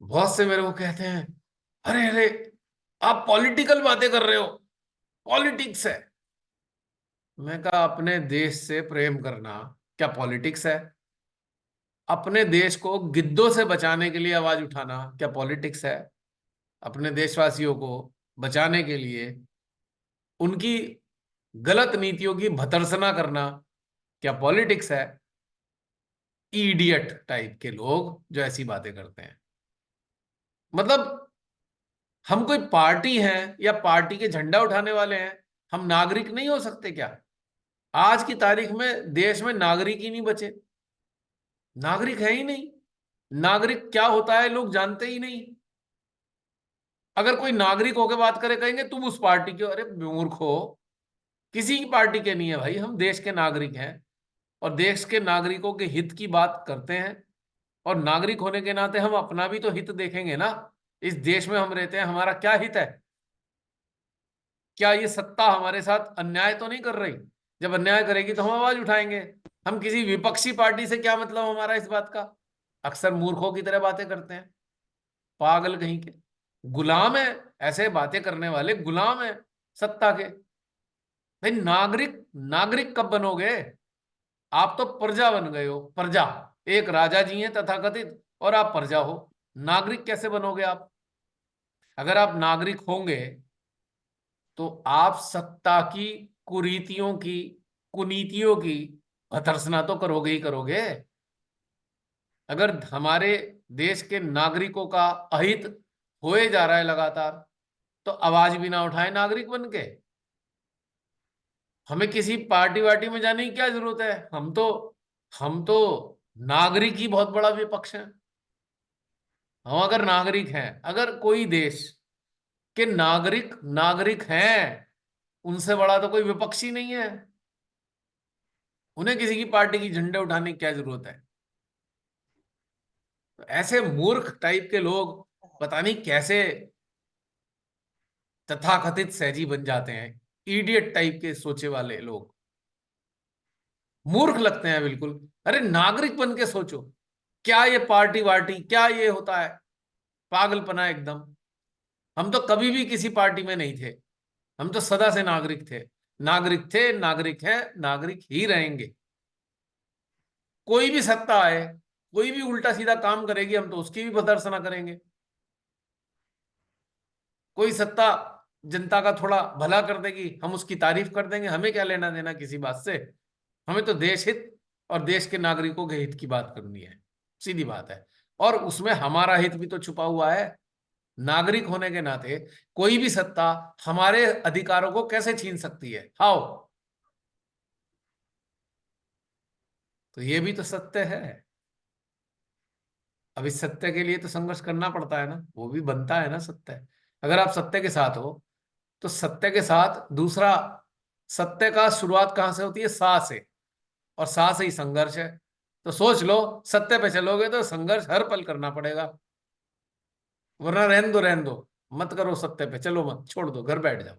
बहुत से मेरे को कहते हैं, अरे अरे आप पॉलिटिकल बातें कर रहे हो, पॉलिटिक्स है। मैं कहा अपने देश से प्रेम करना क्या पॉलिटिक्स है? अपने देश को गिद्धों से बचाने के लिए आवाज उठाना क्या पॉलिटिक्स है? अपने देशवासियों को बचाने के लिए उनकी गलत नीतियों की भर्त्सना करना क्या पॉलिटिक्स है? इडियट टाइप के लोग जो ऐसी बातें करते हैं, मतलब हम कोई पार्टी हैं या पार्टी के झंडा उठाने वाले हैं? हम नागरिक नहीं हो सकते क्या? आज की तारीख में देश में नागरिक ही नहीं बचे, नागरिक है ही नहीं। नागरिक क्या होता है लोग जानते ही नहीं। अगर कोई नागरिक होकर बात करे कहेंगे तुम उस पार्टी के हो। अरे मूर्ख हो, किसी की पार्टी के नहीं है भाई, हम देश के नागरिक हैं और देश के नागरिकों के हित की बात करते हैं। और नागरिक होने के नाते हम अपना भी तो हित देखेंगे ना। इस देश में हम रहते हैं, हमारा क्या हित है? क्या ये सत्ता हमारे साथ अन्याय तो नहीं कर रही? जब अन्याय करेगी तो हम आवाज उठाएंगे। हम किसी विपक्षी पार्टी से क्या मतलब हमारा इस बात का? अक्सर मूर्खों की तरह बातें करते हैं, पागल कहीं के। गुलाम है, ऐसे बातें करने वाले गुलाम है सत्ता के। भाई नागरिक, नागरिक कब बनोगे? आप तो प्रजा बन गए हो, प्रजा। एक राजा जी हैं तथाकथित और आप प्रजा हो। नागरिक कैसे बनोगे आप? अगर आप नागरिक होंगे तो आप सत्ता की कुरीतियों की, कुनीतियों की भर्त्सना तो करोगे ही करोगे। अगर हमारे देश के नागरिकों का अहित होए जा रहा है लगातार, तो आवाज भी ना उठाए नागरिक बन के? हमें किसी पार्टी वार्टी में जाने की क्या जरूरत है? हम तो नागरिक ही बहुत बड़ा विपक्ष है। हम अगर नागरिक हैं, अगर कोई देश के नागरिक नागरिक हैं, उनसे बड़ा तो कोई विपक्षी नहीं है। उन्हें किसी की पार्टी की झंडे उठाने की क्या जरूरत है? तो ऐसे मूर्ख टाइप के लोग पता नहीं कैसे तथाकथित सहजी बन जाते हैं। इडियट टाइप के सोचे वाले लोग मूर्ख लगते हैं बिल्कुल। अरे नागरिक बन के सोचो, क्या ये पार्टी वार्टी क्या ये होता है? पागलपना एकदम। हम तो कभी भी किसी पार्टी में नहीं थे, हम तो सदा से नागरिक थे। नागरिक थे, नागरिक है, नागरिक ही रहेंगे। कोई भी सत्ता आए, कोई भी उल्टा सीधा काम करेगी, हम तो उसकी भी भर्त्सना करेंगे। कोई सत्ता जनता का थोड़ा भला कर देगी, हम उसकी तारीफ कर देंगे। हमें क्या लेना देना किसी बात से? हमें तो देश हित और देश के नागरिकों के हित की बात करनी है, सीधी बात है। और उसमें हमारा हित भी तो छुपा हुआ है। नागरिक होने के नाते कोई भी सत्ता हमारे अधिकारों को कैसे छीन सकती है? हाउ? तो ये भी तो सत्य है। अब इस सत्य के लिए तो संघर्ष करना पड़ता है ना, वो भी बनता है ना सत्य। अगर आप सत्य के साथ हो तो सत्य के साथ दूसरा, सत्य का शुरुआत कहां से होती है? सा से। और सा से ही संघर्ष है। तो सोच लो, सत्य पे चलोगे तो संघर्ष हर पल करना पड़ेगा, वरना रहन दो, रहन दो, मत करो सत्य पे, चलो मत, छोड़ दो, घर बैठ जाओ।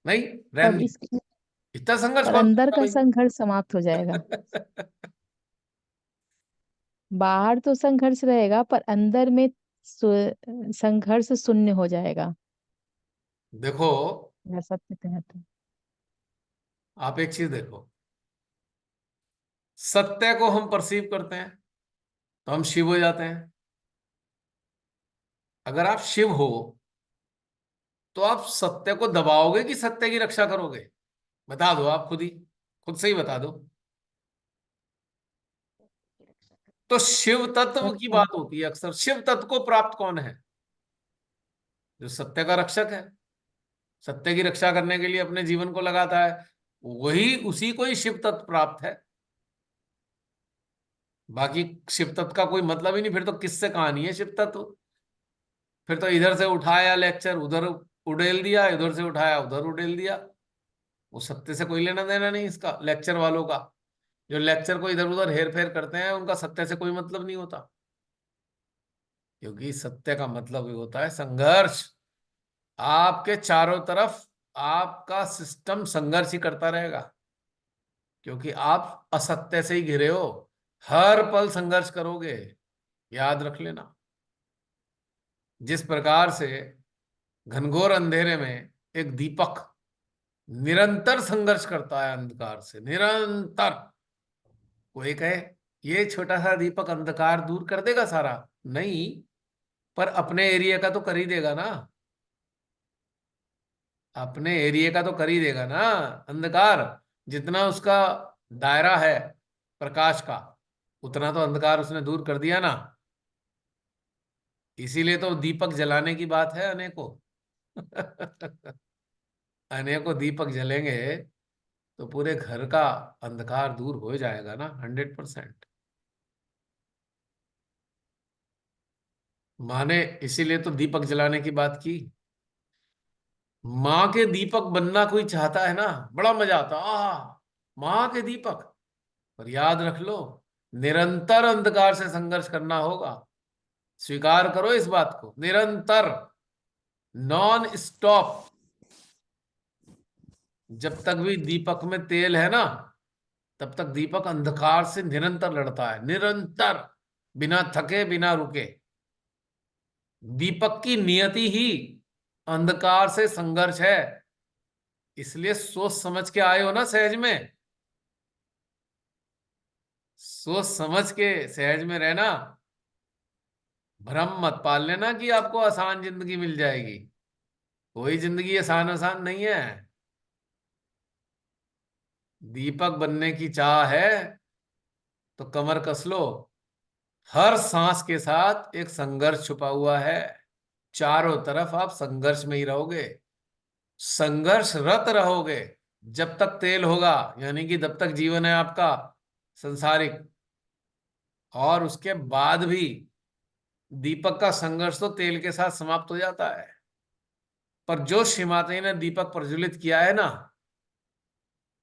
नहीं, रहन तब दो। इस इतना संघर्ष पर कौन अंदर करता का भाई? संघर्ष समाप्त हो जाएगा। बाहर तो संघर्ष रहेगा पर अंदर में संघर्ष शून्य हो जाएगा। देखो, अगर सत्य कहें तो। आप एक चीज देखो, सत्य को हम परसीव करते हैं तो हम शिव हो जाते हैं। अगर आप शिव हो तो आप सत्य को दबाओगे कि सत्य की रक्षा करोगे? बता दो, आप खुद ही, खुद से ही बता दो। तो शिव तत्व की सत्य। बात होती है अक्सर। शिव तत्व को प्राप्त कौन है? जो सत्य का रक्षक है, सत्य की रक्षा करने के लिए अपने जीवन को लगाता है, वही, उसी को ही शिव तत्व प्राप्त है। बाकी शिव तत्व का कोई मतलब ही नहीं, फिर तो किससे कहानी है शिव तत्व? फिर तो इधर से उठाया लेक्चर उधर उड़ेल दिया, इधर से उठाया उधर उड़ेल दिया। वो सत्य से कोई लेना देना नहीं इसका, लेक्चर वालों का। जो लेक्चर को इधर उधर हेर फेर करते हैं उनका सत्य से कोई मतलब नहीं होता। क्योंकि सत्य का मतलब ही होता है संघर्ष। आपके चारों तरफ आपका सिस्टम संघर्ष ही करता रहेगा, क्योंकि आप असत्य से ही घिरे हो। हर पल संघर्ष करोगे। याद रख लेना। जिस प्रकार से घनघोर अंधेरे में एक दीपक निरंतर संघर्ष करता है अंधकार से, निरंतर। कोई कहे ये छोटा सा दीपक अंधकार दूर कर देगा सारा? नहीं, पर अपने एरिया का तो कर ही देगा ना। अपने एरिया का तो कर ही देगा ना अंधकार। जितना उसका दायरा है प्रकाश का, उतना तो अंधकार उसने दूर कर दिया ना। इसीलिए तो दीपक जलाने की बात है अनेकों। अनेकों दीपक जलेंगे तो पूरे घर का अंधकार दूर हो जाएगा ना, 100%। माँ ने इसीलिए तो दीपक जलाने की बात की। माँ के दीपक बनना कोई चाहता है ना, बड़ा मजा आता, माँ के दीपक। पर याद रख लो, निरंतर अंधकार से संघर्ष करना होगा। स्वीकार करो इस बात को, निरंतर, नॉन स्टॉप। जब तक भी दीपक में तेल है ना, तब तक दीपक अंधकार से निरंतर लड़ता है, निरंतर, बिना थके बिना रुके। दीपक की नियति ही अंधकार से संघर्ष है। इसलिए सोच समझ के आए हो ना सहज में। सोच समझ के सहज में रहना। भ्रम मत पाल लेना कि आपको आसान जिंदगी मिल जाएगी। कोई जिंदगी आसान आसान नहीं है। दीपक बनने की चाह है तो कमर कस लो। हर सांस के साथ एक संघर्ष छुपा हुआ है। चारों तरफ आप संघर्ष में ही रहोगे, संघर्षरत रहोगे जब तक तेल होगा, यानी कि जब तक जीवन है आपका संसारिक। और उसके बाद भी दीपक का संघर्ष तो तेल के साथ समाप्त हो जाता है। पर जो श्रीमाता ने दीपक प्रज्वलित किया है ना,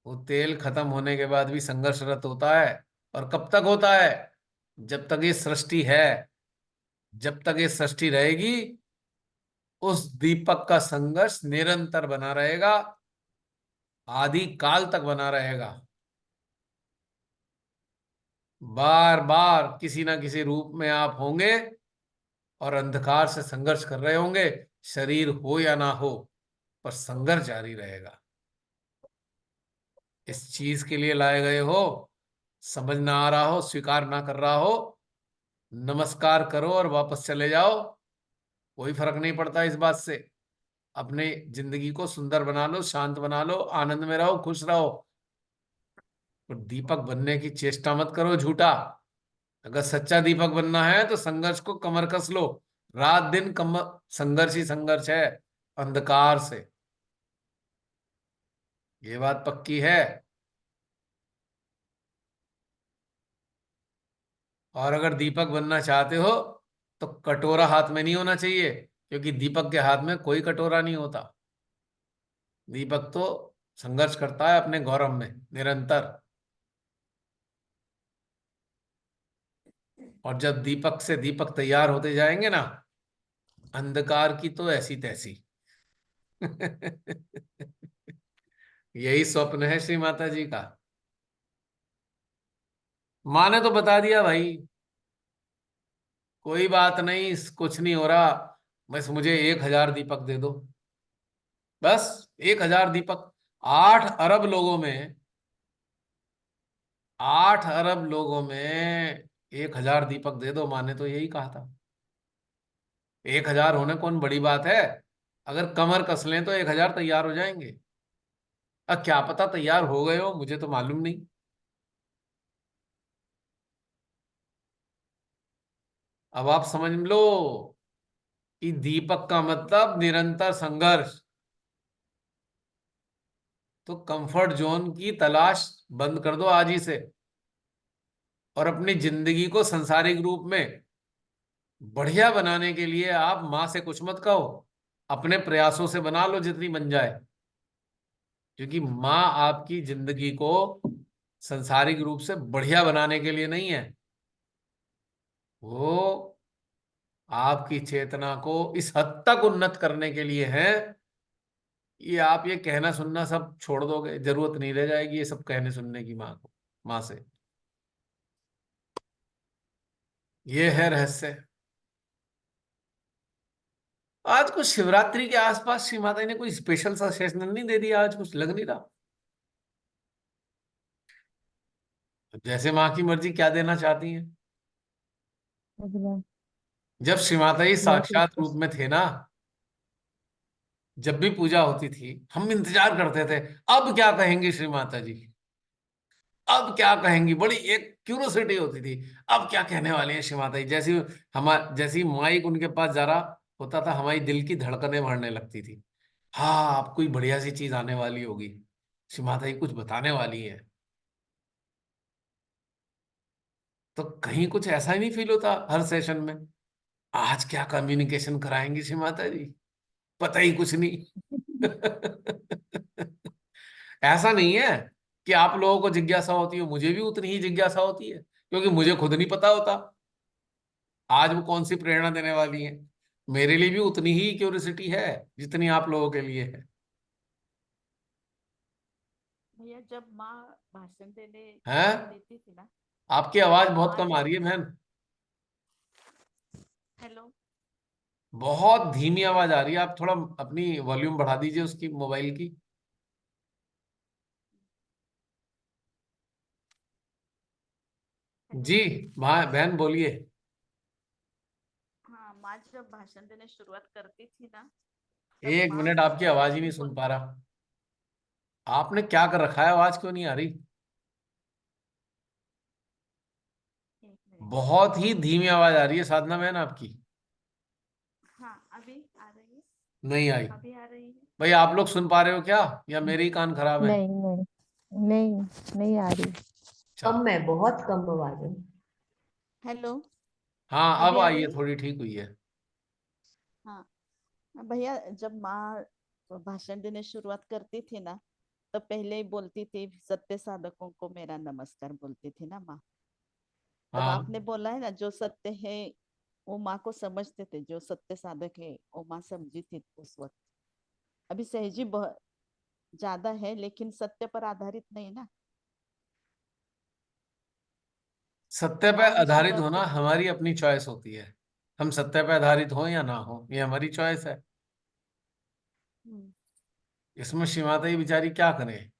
वो तेल खत्म होने के बाद भी संघर्षरत होता है। और कब तक होता है? जब तक ये सृष्टि है, जब तक ये सृष्टि रहेगी, उस दीपक का संघर्ष निरंतर बना रहेगा, आदि काल तक बना रहेगा। बार बार किसी ना किसी रूप में आप होंगे और अंधकार से संघर्ष कर रहे होंगे, शरीर हो या ना हो, पर संघर्ष जारी रहेगा। इस चीज के लिए लाए गए हो, समझ ना आ रहा हो, स्वीकार ना कर रहा हो, नमस्कार करो और वापस चले जाओ। कोई फर्क नहीं पड़ता इस बात से। अपने जिंदगी को सुंदर बना लो, शांत बना लो, आनंद में रहो, खुश रहो। पर दीपक बनने की चेष्टा मत करो झूठा। अगर सच्चा दीपक बनना है तो संघर्ष को कमर कस लो। रात दिन संघर्ष ही संघर्ष है अंधकार से। ये बात पक्की है। और अगर दीपक बनना चाहते हो तो कटोरा हाथ में नहीं होना चाहिए, क्योंकि दीपक के हाथ में कोई कटोरा नहीं होता। दीपक तो संघर्ष करता है अपने गौरव में निरंतर। और जब दीपक से दीपक तैयार होते जाएंगे ना, अंधकार की तो ऐसी तैसी। यही स्वप्न है श्री माता जी का। माँ ने तो बता दिया भाई, कोई बात नहीं, कुछ नहीं हो रहा, बस मुझे 1,000 दीपक दे दो। बस 1,000 दीपक। 8 अरब लोगों में, 8 अरब लोगों में 1,000 दीपक दे दो, माँ ने तो यही कहा था। 1,000 होने कौन बड़ी बात है? अगर कमर कस लें तो 1,000 तैयार हो जाएंगे। अब क्या पता तैयार हो गए हो, मुझे तो मालूम नहीं। अब आप समझ लो कि दीपक का मतलब निरंतर संघर्ष। तो कंफर्ट जोन की तलाश बंद कर दो आज ही से, और अपनी जिंदगी को सांसारिक रूप में बढ़िया बनाने के लिए आप माँ से कुछ मत कहो, अपने प्रयासों से बना लो जितनी बन जाए। क्योंकि माँ आपकी जिंदगी को सांसारिक रूप से बढ़िया बनाने के लिए नहीं है, वो आपकी चेतना को इस हद तक उन्नत करने के लिए है कि आप ये कहना सुनना सब छोड़ दोगे, जरूरत नहीं रह जाएगी ये सब कहने सुनने की माँ को, माँ से। ये है रहस्य। आज कुछ शिवरात्रि के आसपास श्री माता जी ने कोई स्पेशल सा सेशन नहीं दे दिया, आज कुछ लग नहीं रहा। जैसे माँ की मर्जी, क्या देना चाहती हैं। अगला। जब श्री माता जी या फिर साक्षात रूप में थे ना, जब भी पूजा होती थी, हम इंतजार करते थे अब क्या कहेंगी श्री माता जी, अब क्या कहेंगी। बड़ी एक क्यूरोसिटी होती थी, अब क्या कहने वाली है श्री माता जी। जैसी माइक उनके पास जा रहा होता था, हमारी दिल की धड़कनें बढ़ने लगती थी। हाँ, अब कोई बढ़िया सी चीज आने वाली होगी, श्री माता जी कुछ बताने वाली है। तो कहीं कुछ ऐसा ही नहीं फील होता हर सेशन में, आज क्या कम्युनिकेशन कराएंगी श्री माता जी, पता ही कुछ नहीं। ऐसा नहीं है कि आप लोगों को जिज्ञासा होती है, मुझे भी उतनी ही जिज्ञासा होती है, क्योंकि मुझे खुद नहीं पता होता आज वो कौन सी प्रेरणा देने वाली है। मेरे लिए भी उतनी ही क्यूरियोसिटी है जितनी आप लोगों के लिए है। भैया जब माँ भाषण देने हैं? देती थी ना। आपकी आवाज बहुत माँ कम आ जब रही है बहन। हेलो। बहुत धीमी आवाज आ रही है, आप थोड़ा अपनी वॉल्यूम बढ़ा दीजिए उसकी, मोबाइल की। हेलो। जी, बहन बोलिए। हाँ, माँ जब भाषण देने शुरुआत करती थी ना, तब एक माँ मिनट, आपकी आवाज ही नहीं यही सुन बोल। पा रहा। आपने क्या कर रखा है, आवाज क्यों नहीं आ रही। एक मिनट। बहुत ही धीमी आवाज आ रही है साधना बहन आपकी। हाँ, अभी आ रही है। नहीं आई। अभी आ रही है। भाई आप लोग सुन पा रहे हो क्या, या मेरे ही कान खराब है। नहीं नहीं, नहीं नहीं आ रही। अच्छा। कम है, बहुत कम आवाज है। हेलो। हाँ, अब अभी आ आई है, रही है। थोड़ी ठीक हुई है। हाँ भैया, जब माँ भाषण देने शुरुआत करती थी ना, तो पहले ही बोलती थी, सत्य साधकों को मेरा नमस्कार बोलती थी ना माँ। तब हाँ, आपने बोला है ना, जो सत्य है वो माँ को समझते थे, जो सत्य साधक है वो माँ समझी थी उस वक्त। अभी सहजी बहुत ज्यादा है, लेकिन सत्य पर आधारित नहीं ना। सत्य पे माँ ने आधारित शुरुआत होना कर। हमारी अपनी चॉइस होती है। हम सत्य पे आधारित हो या ना हो, ये हमारी चॉइस है। हम्म। इसमें श्री माता जी बेचारी क्या करें।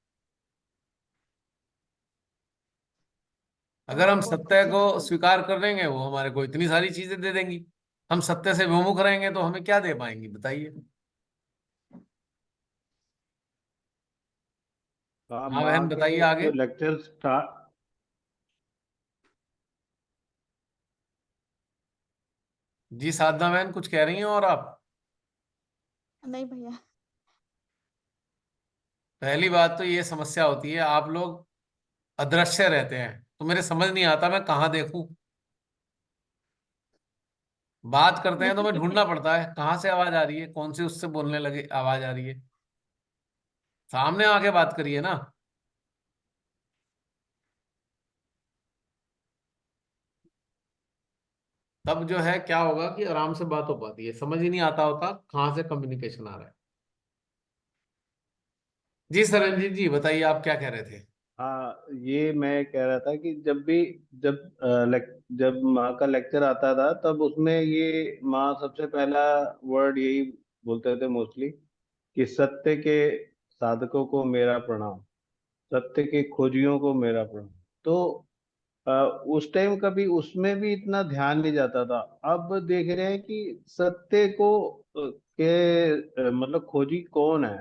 अगर माँ हम बहुत सत्य अच्छी को बात बोल। स्वीकार कर लेंगे, वो हमारे को इतनी सारी चीजें दे देंगी। हम सत्य से विमुख रहेंगे तो हमें क्या दे पाएंगी, बताइए। हाँ, हाँ माँ बहन, के बताइए आगे। जो लेक्चर स्टार्ट। जी साधना बहन, कुछ कह रही हैं और आप। नहीं भैया। पहली बात तो ये समस्या होती है, आप लोग अदृश्य रहते हैं तो मेरे समझ नहीं आता मैं कहाँ देखूं। बात करते हैं तो मैं ढूंढना पड़ता है कहाँ से आवाज आ रही है, कौन सी उससे बोलने लगे आवाज आ रही है। सामने आके बात करिए ना। तब जो है क्या होगा कि आराम से बात हो पाती है, समझ ही नहीं आता होता कहाँ से कम्युनिकेशन आ रहा है। जी सरंजीत जी, बताइए आप क्या कह रहे थे। हाँ, ये मैं कह रहा था कि जब जब माँ का लेक्चर आता था, तब उसमें ये माँ सबसे पहला वर्ड यही बोलते थे मोस्टली, कि सत्य के साधकों को मेरा प्रणाम, सत्य के खोजियों को मेरा प्रणाम। तो अ, उस टाइम कभी उसमें भी इतना ध्यान नहीं जाता था। अब देख रहे हैं कि सत्य को मतलब खोजी कौन है।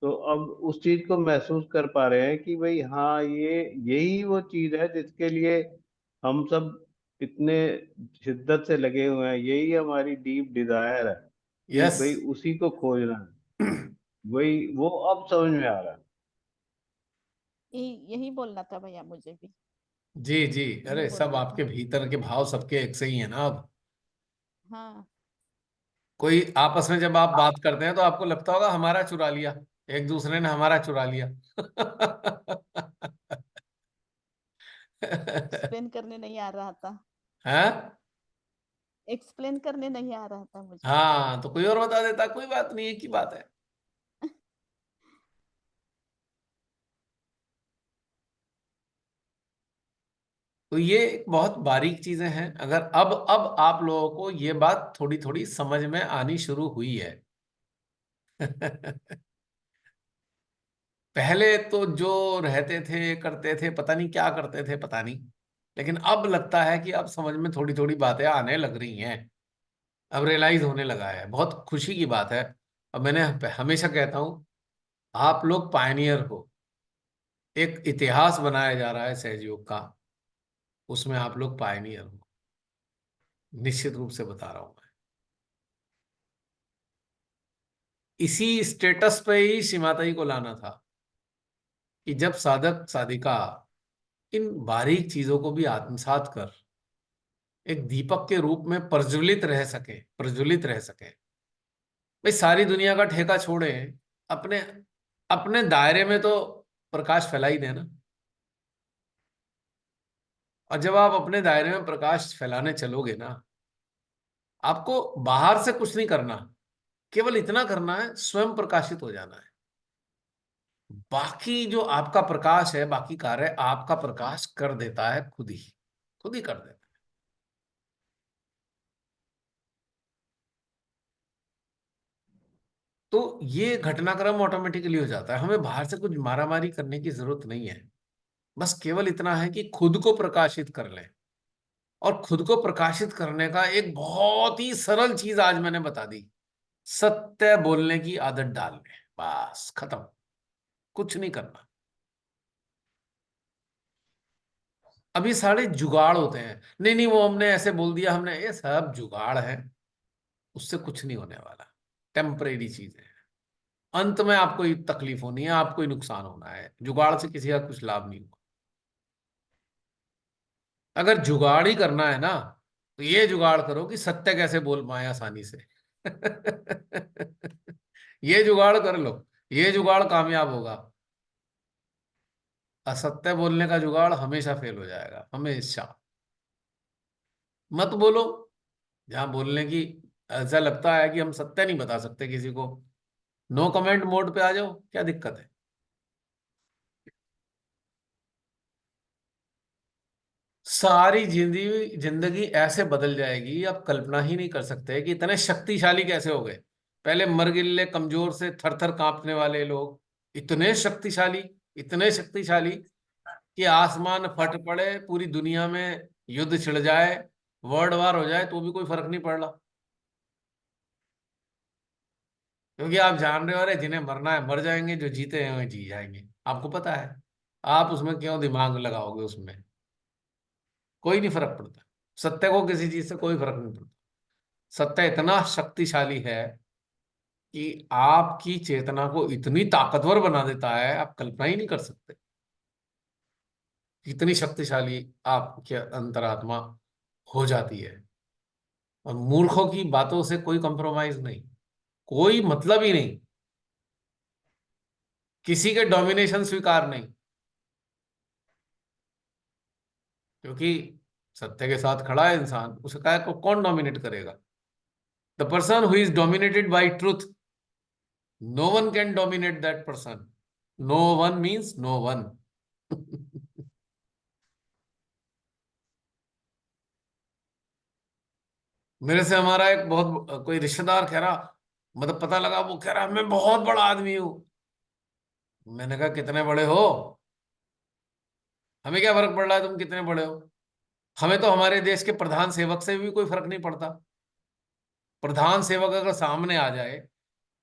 तो अब उस चीज को महसूस कर पा रहे हैं कि भाई हाँ, ये यही वो चीज है जिसके लिए हम सब इतने शिद्दत से लगे हुए हैं। यही हमारी डीप डिजायर है कि यस। भाई उसी को खोजना है। वही वो अब समझ में आ रहा है। यही बोलना था भैया, मुझे भी जी जी, यही अरे सब बोलना था। आपके भीतर के भाव सबके एक से ही है ना अब। हाँ। कोई आपस में जब आप बात करते हैं तो आपको लगता होगा हमारा चुरा लिया, एक दूसरे ने हमारा चुरा लिया। एक्सप्लेन करने नहीं आ रहा था। हैं? एक्सप्लेन करने नहीं आ रहा था मुझे। हाँ, तो कोई और बता देता, कोई बात नहीं, एक ही बात है। तो ये एक बहुत बारीक चीजें हैं। अगर अब आप लोगों को ये बात थोड़ी थोड़ी समझ में आनी शुरू हुई है। पहले तो जो रहते थे करते थे, पता नहीं क्या करते थे, पता नहीं, लेकिन अब लगता है कि अब समझ में थोड़ी थोड़ी बातें आने लग रही हैं। अब रियलाइज होने लगा है, बहुत खुशी की बात है। अब मैंने हमेशा कहता हूं, आप लोग पायनियर हो। एक इतिहास बनाया जा रहा है सहयोग का, उसमें आप लोग पायनियर हो, निश्चित रूप से बता रहा हूं मैं। इसी स्टेटस पे ही सीमाताई को लाना था कि जब साधक साधिका इन बारीक चीजों को भी आत्मसात कर एक दीपक के रूप में प्रज्वलित रह सके। भाई सारी दुनिया का ठेका छोड़े, अपने अपने दायरे में तो प्रकाश फैला ही देना। और जब आप अपने दायरे में प्रकाश फैलाने चलोगे ना, आपको बाहर से कुछ नहीं करना, केवल इतना करना है, स्वयं प्रकाशित हो जाना है। बाकी जो आपका प्रकाश है, बाकी कार्य आपका प्रकाश कर देता है, खुद ही कर देता है। तो ये घटनाक्रम ऑटोमेटिकली हो जाता है, हमें बाहर से कुछ मारामारी करने की जरूरत नहीं है। बस केवल इतना है कि खुद को प्रकाशित कर लें। और खुद को प्रकाशित करने का एक बहुत ही सरल चीज आज मैंने बता दी, सत्य बोलने की आदत डाल लें, बस खत्म, कुछ नहीं करना। अभी सारे जुगाड़ होते हैं, नहीं नहीं वो हमने ऐसे बोल दिया, हमने, ये सब जुगाड़ है, उससे कुछ नहीं होने वाला, टेम्परेरी चीज है। अंत में आपको ही तकलीफ होनी है, आपको ही नुकसान होना है, जुगाड़ से किसी का कुछ लाभ नहीं होगा। अगर जुगाड़ ही करना है ना, तो ये जुगाड़ करो कि सत्य कैसे बोल पाए आसानी से। ये जुगाड़ कर लो, ये जुगाड़ कामयाब होगा। असत्य बोलने का जुगाड़ हमेशा फेल हो जाएगा, हमेशा। मत बोलो, जहां बोलने की ऐसा लगता है कि हम सत्य नहीं बता सकते किसी को, नो कमेंट मोड पे आ जाओ, क्या दिक्कत है। सारी जिंदगी जिंदगी ऐसे बदल जाएगी, आप कल्पना ही नहीं कर सकते कि इतने शक्तिशाली कैसे हो गए। पहले मरगिल्ले कमजोर से थर थर कांपने वाले लोग, इतने शक्तिशाली, इतने शक्तिशाली कि आसमान फट पड़े, पूरी दुनिया में युद्ध छिड़ जाए, वर्ल्ड वार हो जाए, तो भी कोई फर्क नहीं पड़ रहा। क्योंकि आप जान रहे हो, अरे जिन्हें मरना है मर जाएंगे, जो जीते हैं वे जी जाएंगे, आपको पता है। आप उसमें क्यों दिमाग लगाओगे, उसमें कोई नहीं फर्क पड़ता। सत्य को किसी चीज से कोई फर्क नहीं पड़ता। सत्य इतना शक्तिशाली है कि आपकी चेतना को इतनी ताकतवर बना देता है, आप कल्पना ही नहीं कर सकते कितनी शक्तिशाली आपके अंतरात्मा हो जाती है। और मूर्खों की बातों से कोई कंप्रोमाइज नहीं, कोई मतलब ही नहीं, किसी के डोमिनेशन स्वीकार नहीं। क्योंकि सत्य के साथ खड़ा है इंसान, उसे काय को कौन डोमिनेट करेगा। The person who is dominated by truth, no one can dominate that person. No one means no one. मेरे से हमारा एक बहुत कोई रिश्तेदार कह रहा, मतलब पता लगा, वो कह रहा मैं बहुत बड़ा आदमी हूं। मैंने कहा कितने बड़े हो, हमें क्या फर्क पड़ रहा है तुम कितने बड़े हो। हमें तो हमारे देश के प्रधान सेवक से भी कोई फर्क नहीं पड़ता। प्रधान सेवक अगर सामने आ जाए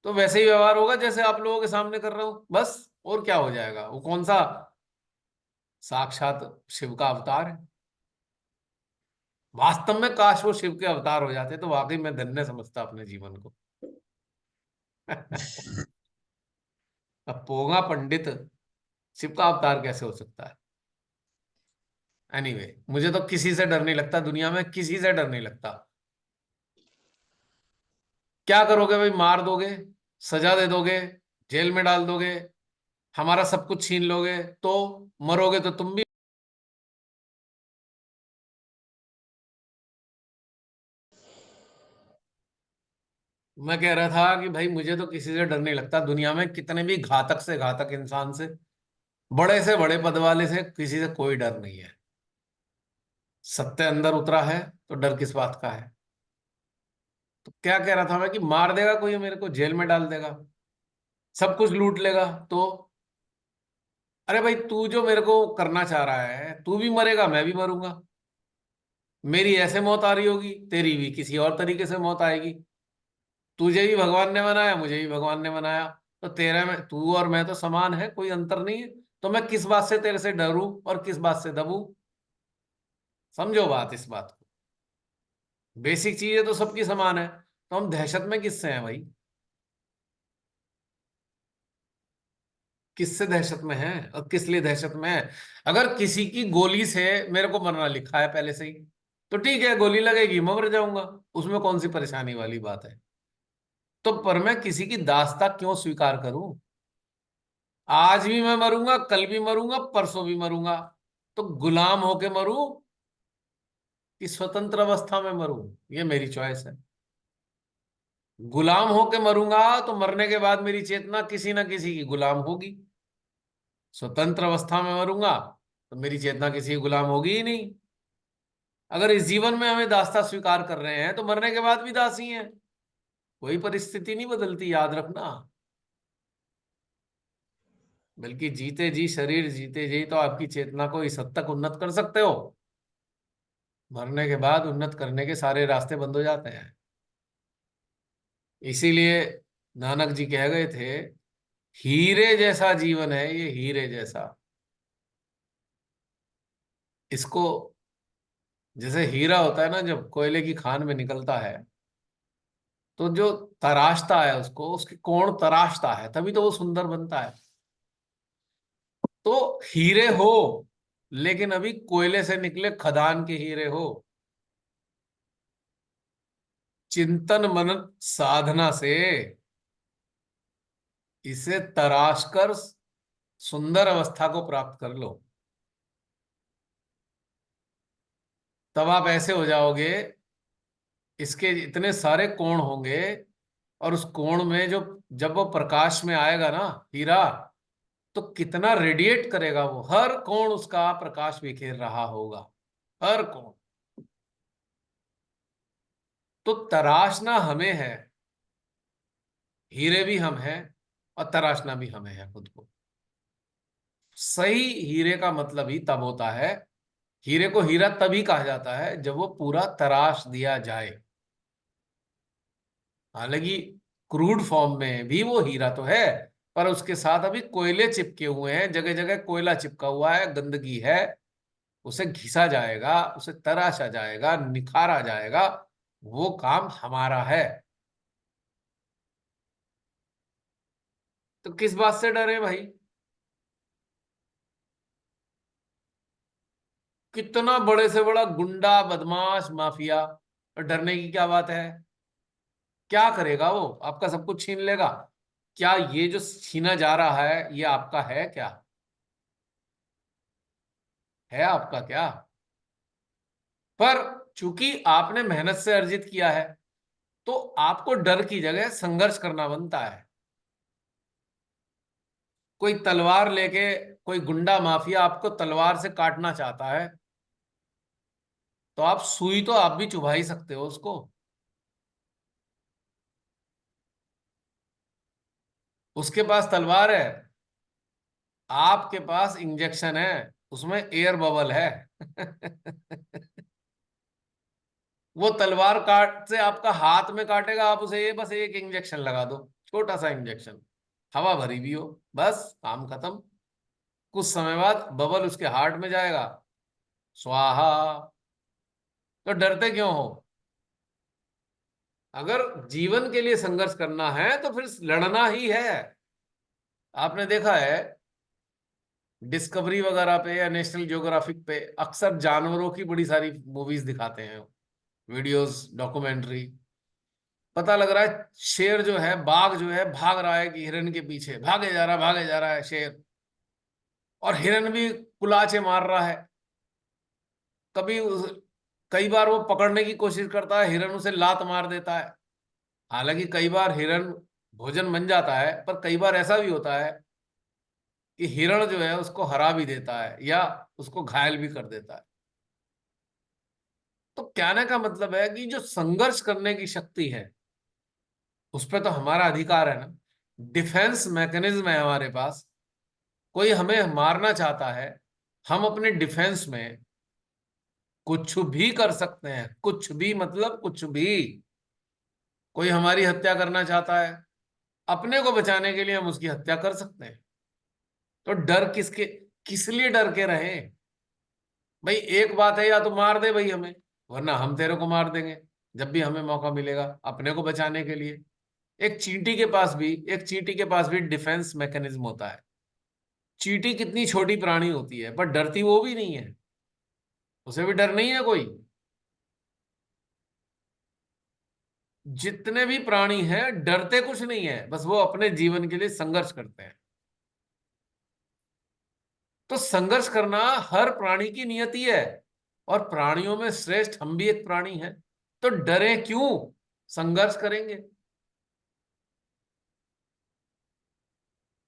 तो वैसे ही व्यवहार होगा जैसे आप लोगों के सामने कर रहे हो, बस। और क्या हो जाएगा, वो कौन सा साक्षात शिव का अवतार है। वास्तव में काश वो शिव के अवतार हो जाते तो वाकई मैं धन्य समझता अपने जीवन को। अब पोंगा पंडित शिव का अवतार कैसे हो सकता है। एनीवे मुझे तो किसी से डर नहीं लगता, दुनिया में किसी से डर नहीं लगता। क्या करोगे भाई, मार दोगे, सजा दे दोगे, जेल में डाल दोगे, हमारा सब कुछ छीन लोगे, तो मरोगे तो तुम भी। मैं कह रहा था कि भाई मुझे तो किसी से डर नहीं लगता, दुनिया में कितने भी घातक से घातक इंसान से, बड़े से बड़े पद वाले से, किसी से कोई डर नहीं है। सत्य अंदर उतरा है तो डर किस बात का है? तो क्या कह रहा था मैं कि मार देगा कोई, मेरे को जेल में डाल देगा, सब कुछ लूट लेगा, तो अरे भाई तू जो मेरे को करना चाह रहा है, तू भी मरेगा, मैं भी मरूंगा। मेरी ऐसे मौत आ रही होगी, तेरी भी किसी और तरीके से मौत आएगी। तुझे भी भगवान ने बनाया, मुझे भी भगवान ने बनाया, तो तेरे में तू और मैं तो समान है, कोई अंतर नहीं है। तो मैं किस बात से तेरे से डरूं और किस बात से दबूं? समझो बात, इस बात को। बेसिक चीजें तो सबकी समान है, तो हम दहशत में किससे हैं भाई? किससे दहशत में है और किस लिए दहशत में है? अगर किसी की गोली से मेरे को मरना लिखा है पहले से ही, तो ठीक है, गोली लगेगी, मैं मर जाऊंगा, उसमें कौन सी परेशानी वाली बात है? तो पर मैं किसी की दास्ता क्यों स्वीकार करूं? आज भी मैं मरूंगा, कल भी मरूंगा, परसों भी मरूंगा। तो गुलाम होके मरूं कि स्वतंत्र अवस्था में मरूं, ये मेरी चॉइस है। गुलाम होके मरूंगा तो मरने के बाद मेरी चेतना किसी ना किसी की गुलाम होगी। स्वतंत्र अवस्था में मरूंगा तो मेरी चेतना किसी की गुलाम होगी ही नहीं। अगर इस जीवन में हमें दास्ता स्वीकार कर रहे हैं तो मरने के बाद भी दासी हैं। कोई परिस्थिति नहीं बदलती, याद रखना। बल्कि जीते जी, शरीर जीते जी तो आपकी चेतना को इस हद तक उन्नत कर सकते हो, मरने के बाद उन्नत करने के सारे रास्ते बंद हो जाते हैं। इसीलिए नानक जी कह गए थे, हीरे जैसा जीवन है ये, हीरे जैसा। इसको, जैसे हीरा होता है ना, जब कोयले की खान में निकलता है, तो जो तराशता है उसको, उसकी कोण तराशता है, तभी तो वो सुंदर बनता है। तो हीरे हो, लेकिन अभी कोयले से निकले खदान के हीरे हो। चिंतन मनन साधना से इसे तराश कर सुंदर अवस्था को प्राप्त कर लो। तब आप ऐसे हो जाओगे, इसके इतने सारे कोण होंगे, और उस कोण में जो, जब वो प्रकाश में आएगा ना हीरा, तो कितना रेडिएट करेगा वो, हर कोण उसका प्रकाश बिखेर रहा होगा, हर कोण। तो तराशना हमें है, हीरे भी हम हैं, और तराशना भी हमें है खुद को। सही हीरे का मतलब ही तब होता है, हीरे को हीरा तभी कहा जाता है जब वो पूरा तराश दिया जाए। हालांकि क्रूड फॉर्म में भी वो हीरा तो है, पर उसके साथ अभी कोयले चिपके हुए हैं, जगह जगह कोयला चिपका हुआ है, गंदगी है। उसे घिसा जाएगा, उसे तराशा जाएगा, निखारा जाएगा, वो काम हमारा है। तो किस बात से डरे भाई? कितना बड़े से बड़ा गुंडा, बदमाश, माफिया, और डरने की क्या बात है? क्या करेगा वो? आपका सब कुछ छीन लेगा। क्या ये जो छीना जा रहा है ये आपका है क्या? है आपका क्या? पर चूंकि आपने मेहनत से अर्जित किया है, तो आपको डर की जगह संघर्ष करना बनता है। कोई तलवार लेके, कोई गुंडा माफिया आपको तलवार से काटना चाहता है, तो आप सुई तो आप भी चुभा ही सकते हो उसको। उसके पास तलवार है, आपके पास इंजेक्शन है, उसमें एयर बबल है। वो तलवार काट से आपका हाथ में काटेगा, आप उसे ये बस एक इंजेक्शन लगा दो, छोटा सा इंजेक्शन, हवा भरी भी हो, बस काम खत्म। कुछ समय बाद बबल उसके हार्ट में जाएगा, स्वाहा। तो डरते क्यों हो? अगर जीवन के लिए संघर्ष करना है तो फिर लड़ना ही है। आपने देखा है डिस्कवरी वगैरह पे या नेशनल ज्योग्राफिक पे अक्सर जानवरों की बड़ी सारी मूवीज दिखाते हैं, वीडियोस, डॉक्यूमेंट्री। पता लग रहा है शेर जो है, बाघ जो है, भाग रहा है कि हिरन के पीछे भागे जा रहा है शेर, और हिरन भी कुलाचे मार रहा है। कभी कई बार वो पकड़ने की कोशिश करता है, हिरन उसे लात मार देता है। हालांकि कई बार हिरन भोजन बन जाता है, पर कई बार ऐसा भी होता है कि हिरण जो है उसको हरा भी देता है या उसको घायल भी कर देता है। तो कहने का मतलब है कि जो संघर्ष करने की शक्ति है उस पर तो हमारा अधिकार है ना। डिफेंस मैकेनिज्म है हमारे पास। कोई हमें मारना चाहता है, हम अपने डिफेंस में कुछ भी कर सकते हैं, कुछ भी मतलब कुछ भी। कोई हमारी हत्या करना चाहता है, अपने को बचाने के लिए हम उसकी हत्या कर सकते हैं। तो डर किसके, किस लिए डर के रहे भाई? एक बात है, या तो मार दे भाई हमें, वरना हम तेरे को मार देंगे जब भी हमें मौका मिलेगा अपने को बचाने के लिए। एक चींटी के पास भी डिफेंस मैकेनिज्म होता है। चींटी कितनी छोटी प्राणी होती है, पर डरती वो भी नहीं है, उसे भी डर नहीं है कोई। जितने भी प्राणी हैं डरते कुछ नहीं है, बस वो अपने जीवन के लिए संघर्ष करते हैं। तो संघर्ष करना हर प्राणी की नियति है, और प्राणियों में श्रेष्ठ हम भी एक प्राणी हैं। तो डरे क्यों, संघर्ष करेंगे।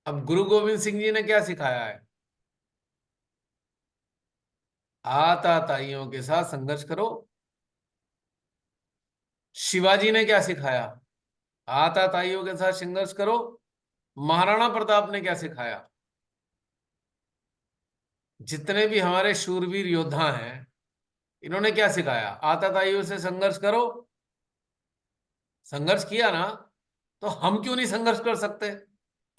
अब गुरु गोविंद सिंह जी ने क्या सिखाया है? आताताइयों के साथ संघर्ष करो। शिवाजी ने क्या सिखाया? आताताइयों के साथ संघर्ष करो। महाराणा प्रताप ने क्या सिखाया? जितने भी हमारे शूरवीर योद्धा हैं, इन्होंने क्या सिखाया? आताताइयों से संघर्ष करो। संघर्ष किया ना, तो हम क्यों नहीं संघर्ष कर सकते?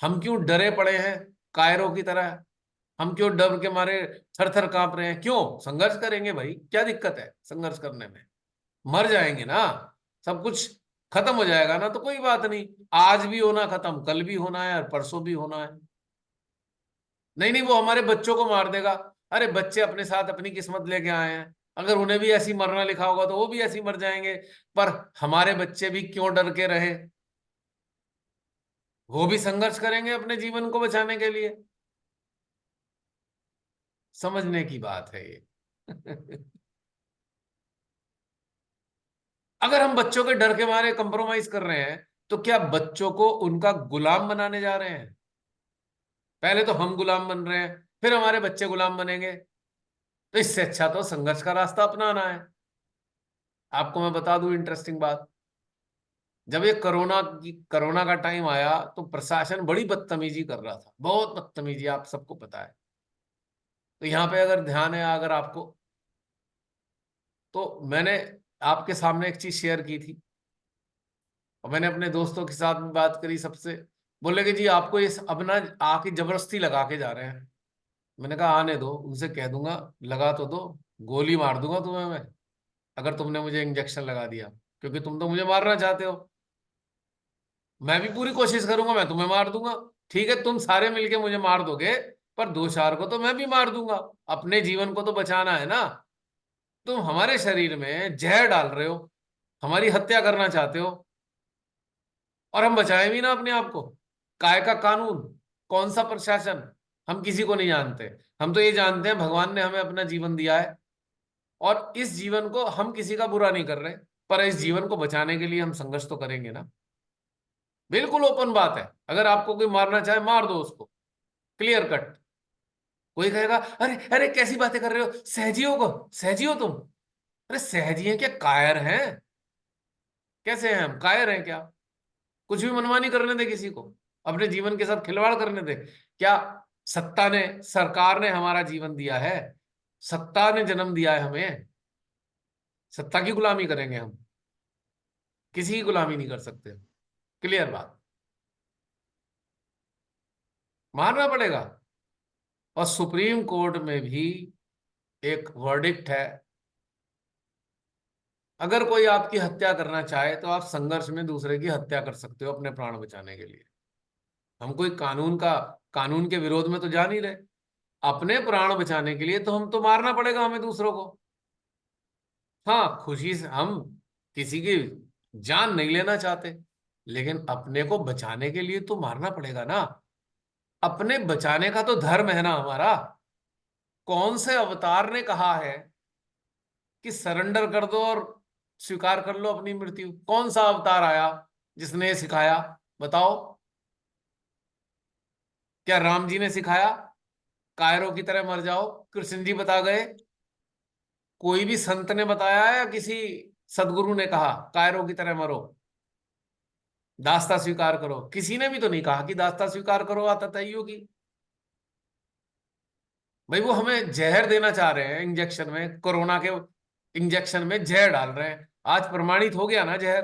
हम क्यों डरे पड़े हैं कायरों की तरह? हम क्यों डर के मारे थर थर कांप रहे हैं? क्यों? संघर्ष करेंगे भाई, क्या दिक्कत है संघर्ष करने में? मर जाएंगे ना, सब कुछ खत्म हो जाएगा ना, तो कोई बात नहीं। आज भी होना खत्म, कल भी होना है, और परसों भी होना है। नहीं नहीं, वो हमारे बच्चों को मार देगा। अरे बच्चे अपने साथ अपनी किस्मत लेके आए हैं, अगर उन्हें भी ऐसी मरना लिखा होगा तो वो भी ऐसी मर जाएंगे। पर हमारे बच्चे भी क्यों डर के रहे? वो भी संघर्ष करेंगे अपने जीवन को बचाने के लिए। समझने की बात है ये। अगर हम बच्चों के डर के मारे कंप्रोमाइज कर रहे हैं, तो क्या बच्चों को उनका गुलाम बनाने जा रहे हैं? पहले तो हम गुलाम बन रहे हैं, फिर हमारे बच्चे गुलाम बनेंगे। तो इससे अच्छा तो संघर्ष का रास्ता अपनाना है। आपको मैं बता दूं इंटरेस्टिंग बात, जब ये कोरोना का टाइम आया तो प्रशासन बड़ी बदतमीजी कर रहा था, बहुत बदतमीजी, आप सबको पता है। तो यहाँ पे अगर ध्यान है अगर आपको, तो मैंने आपके सामने एक चीज शेयर की थी, और मैंने अपने दोस्तों के साथ में बात करी सबसे। बोले कि जी आपको ये अब ना आके जबरदस्ती लगा के जा रहे हैं। मैंने कहा आने दो, उनसे कह दूंगा लगा तो दो, गोली मार दूंगा तुम्हें मैं, अगर तुमने मुझे इंजेक्शन लगा दिया, क्योंकि तुम तो मुझे मारना चाहते हो। मैं भी पूरी कोशिश करूंगा, मैं तुम्हें मार दूंगा। ठीक है, तुम सारे मिलके मुझे मार दोगे, पर दो चार को तो मैं भी मार दूंगा। अपने जीवन को तो बचाना है ना। तुम हमारे शरीर में जहर डाल रहे हो, हमारी हत्या करना चाहते हो, और हम बचाएं भी ना अपने आप को। काय का कानून, कौन सा प्रशासन, हम किसी को नहीं जानते। हम तो ये जानते हैं भगवान ने हमें अपना जीवन दिया है, और इस जीवन को हम किसी का बुरा नहीं कर रहे, पर इस जीवन को बचाने के लिए हम संघर्ष तो करेंगे ना। बिल्कुल ओपन बात है, अगर आपको कोई मारना चाहे मार दो उसको, क्लियर कट। कोई कहेगा अरे अरे कैसी बातें कर रहे हो, सहजी हो, सहजी हो तुम? अरे सहजी हैं क्या, कायर हैं? कैसे हैं हम, कायर हैं क्या? कुछ भी मनमानी करने दे किसी को, अपने जीवन के साथ खिलवाड़ करने दे क्या? सत्ता ने, सरकार ने हमारा जीवन दिया है, सत्ता ने जन्म दिया है हमें, सत्ता की गुलामी करेंगे हम? किसी की गुलामी नहीं कर सकते। क्लियर बात, मानना पड़ेगा। और सुप्रीम कोर्ट में भी एक वर्डिक्ट है, अगर कोई आपकी हत्या करना चाहे तो आप संघर्ष में दूसरे की हत्या कर सकते हो अपने प्राण बचाने के लिए। हम कोई कानून के विरोध में तो जा नहीं रहे। अपने प्राण बचाने के लिए तो हम तो मारना पड़ेगा हमें दूसरों को। हाँ, खुशी से हम किसी की जान नहीं लेना चाहते, लेकिन अपने को बचाने के लिए तो मारना पड़ेगा ना। अपने बचाने का तो धर्म है ना हमारा। कौन से अवतार ने कहा है कि सरेंडर कर दो और स्वीकार कर लो अपनी मृत्यु? कौन सा अवतार आया जिसने ये सिखाया? बताओ। क्या राम जी ने सिखाया कायरों की तरह मर जाओ? कृष्ण जी बता गए? कोई भी संत ने बताया या किसी सदगुरु ने कहा कायरों की तरह मरो, दास्ता स्वीकार करो? किसी ने भी तो नहीं कहा कि दास्ता स्वीकार करो आतताइयों की। भाई वो हमें जहर देना चाह रहे हैं, इंजेक्शन में, कोरोना के इंजेक्शन में जहर डाल रहे हैं। आज प्रमाणित हो गया ना जहर।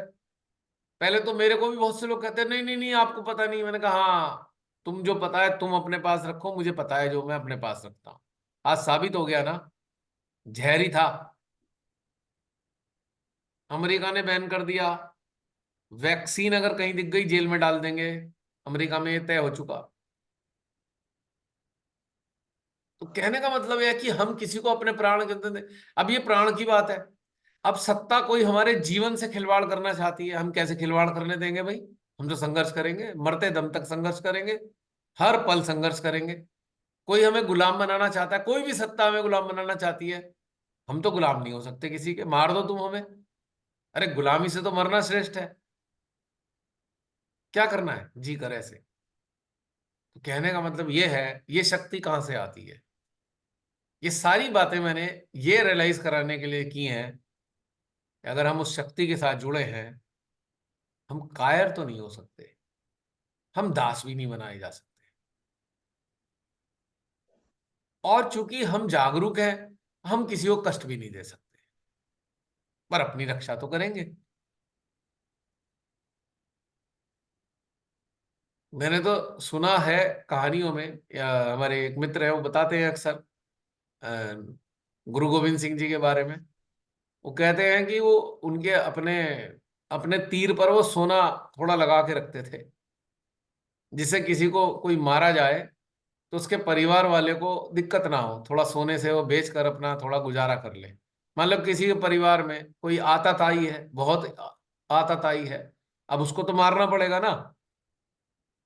पहले तो मेरे को भी बहुत से लोग कहते हैं नहीं नहीं नहीं आपको पता नहीं। मैंने कहा हाँ, तुम जो पता है तुम अपने पास रखो, मुझे पता है जो मैं अपने पास रखता हूं। आज साबित हो गया ना, जहर ही था। अमेरिका ने बैन कर दिया। वैक्सीन अगर कहीं दिख गई जेल में डाल देंगे। अमेरिका में ये तय हो चुका। तो कहने का मतलब यह है कि हम किसी को अपने प्राण के दे। अब ये प्राण की बात है। अब सत्ता कोई हमारे जीवन से खिलवाड़ करना चाहती है, हम कैसे खिलवाड़ करने देंगे भाई? हम तो संघर्ष करेंगे, मरते दम तक संघर्ष करेंगे, हर पल संघर्ष करेंगे। कोई हमें गुलाम बनाना चाहता है, कोई भी सत्ता हमें गुलाम बनाना चाहती है, हम तो गुलाम नहीं हो सकते किसी के। मार दो तुम हमें, अरे गुलामी से तो मरना श्रेष्ठ है। क्या करना है जी कर ऐसे। तो कहने का मतलब ये है, ये शक्ति कहां से आती है? ये सारी बातें मैंने ये रियलाइज कराने के लिए की हैं कि अगर हम उस शक्ति के साथ जुड़े हैं, हम कायर तो नहीं हो सकते, हम दास भी नहीं बनाए जा सकते। और चूंकि हम जागरूक हैं, हम किसी को कष्ट भी नहीं दे सकते, पर अपनी रक्षा तो करेंगे। मैंने तो सुना है कहानियों में, या हमारे एक मित्र है वो बताते हैं अक्सर अ, गुरु गोविंद सिंह जी के बारे में। वो कहते हैं कि वो उनके अपने अपने तीर पर वो सोना थोड़ा लगा के रखते थे, जिससे किसी को कोई मारा जाए तो उसके परिवार वाले को दिक्कत ना हो, थोड़ा सोने से वो बेच कर अपना थोड़ा गुजारा कर ले। मतलब किसी के परिवार में कोई आतताई है, बहुत आतताई है, अब उसको तो मारना पड़ेगा ना,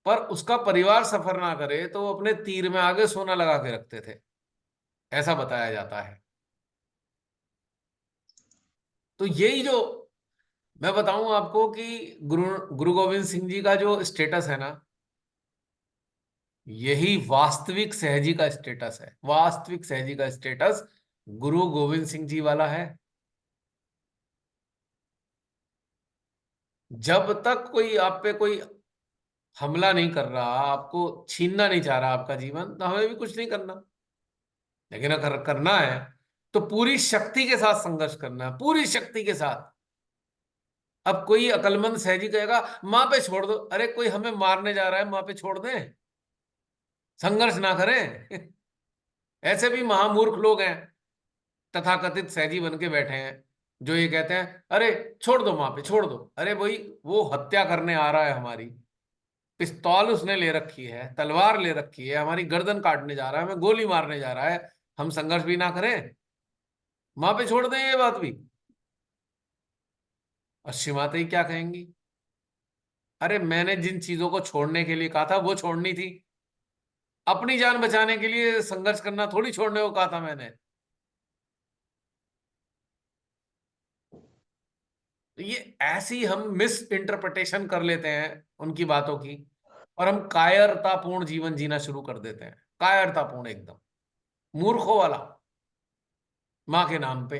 पर उसका परिवार सफर ना करे तो वो अपने तीर में आगे सोना लगा के रखते थे, ऐसा बताया जाता है। तो यही जो मैं बताऊं आपको कि गुरु गुरु गोविंद सिंह जी का जो स्टेटस है ना, यही वास्तविक सहजी का स्टेटस है। वास्तविक सहजी का स्टेटस गुरु गोविंद सिंह जी वाला है। जब तक कोई आप पे कोई हमला नहीं कर रहा, आपको छीनना नहीं चाह रहा आपका जीवन, तो हमें भी कुछ नहीं करना। लेकिन अगर करना है तो पूरी शक्ति के साथ संघर्ष करना है, पूरी शक्ति के साथ। अब कोई अकलमंद सहजी कहेगा माँ पे छोड़ दो, अरे कोई हमें मारने जा रहा है, माँ पे छोड़ दें, संघर्ष ना करें। ऐसे भी महामूर्ख लोग हैं, तथाकथित सहजी बन के बैठे हैं, जो ये कहते हैं अरे छोड़ दो माँ पे, छोड़ दो। अरे भाई वो हत्या करने आ रहा है हमारी, पिस्तौल उसने ले रखी है, तलवार ले रखी है, हमारी गर्दन काटने जा रहा है, हमें गोली मारने जा रहा है, हम संघर्ष भी ना करें, माँ पे छोड़ दें ये बात भी? और श्रीमाता ही क्या कहेंगी? अरे मैंने जिन चीजों को छोड़ने के लिए कहा था वो छोड़नी थी, अपनी जान बचाने के लिए संघर्ष करना थोड़ी छोड़ने को कहा था मैंने। तो ये ऐसी हम मिस इंटरप्रिटेशन कर लेते हैं उनकी बातों की, और हम कायरतापूर्ण जीवन जीना शुरू कर देते हैं, कायरतापूर्ण एकदम, मूर्खों वाला, माँ के नाम पे।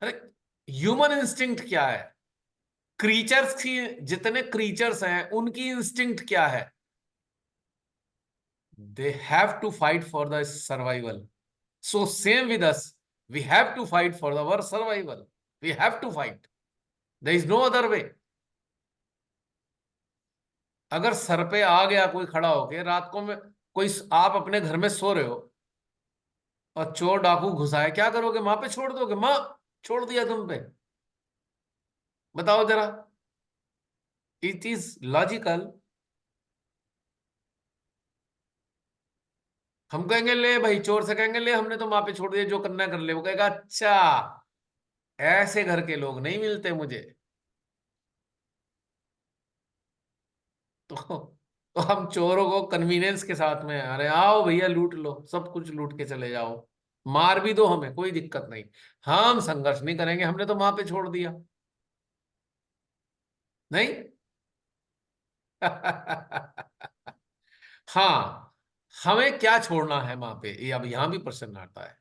अरे ह्यूमन इंस्टिंक्ट क्या है? क्रीचर्स की, जितने क्रीचर्स हैं उनकी इंस्टिंक्ट क्या है? They have to fight for the survival. So same with us, we have to fight for our survival. We have to fight, there is no other way. अगर सर पे आ गया कोई खड़ा होके रात को में, कोई आप अपने घर में सो रहे हो और चोर डाकू घुसा है, क्या करोगे? माँ पे छोड़ दोगे? माँ छोड़ दिया तुम पे? बताओ जरा, इट इज लॉजिकल। हम कहेंगे ले भाई, चोर से कहेंगे ले हमने तो माँ पे छोड़ दिया, जो करना है कर ले। वो कहेगा अच्छा, ऐसे घर के लोग नहीं मिलते मुझे। तो हम चोरों को कन्वीनियंस के साथ में, अरे आओ भैया लूट लो, सब कुछ लूट के चले जाओ, मार भी दो हमें, कोई दिक्कत नहीं, हम संघर्ष नहीं करेंगे, हमने तो वहां पे छोड़ दिया। नहीं। हाँ, हमें क्या छोड़ना है वहां पे, ये अब यहां भी प्रश्न आता है।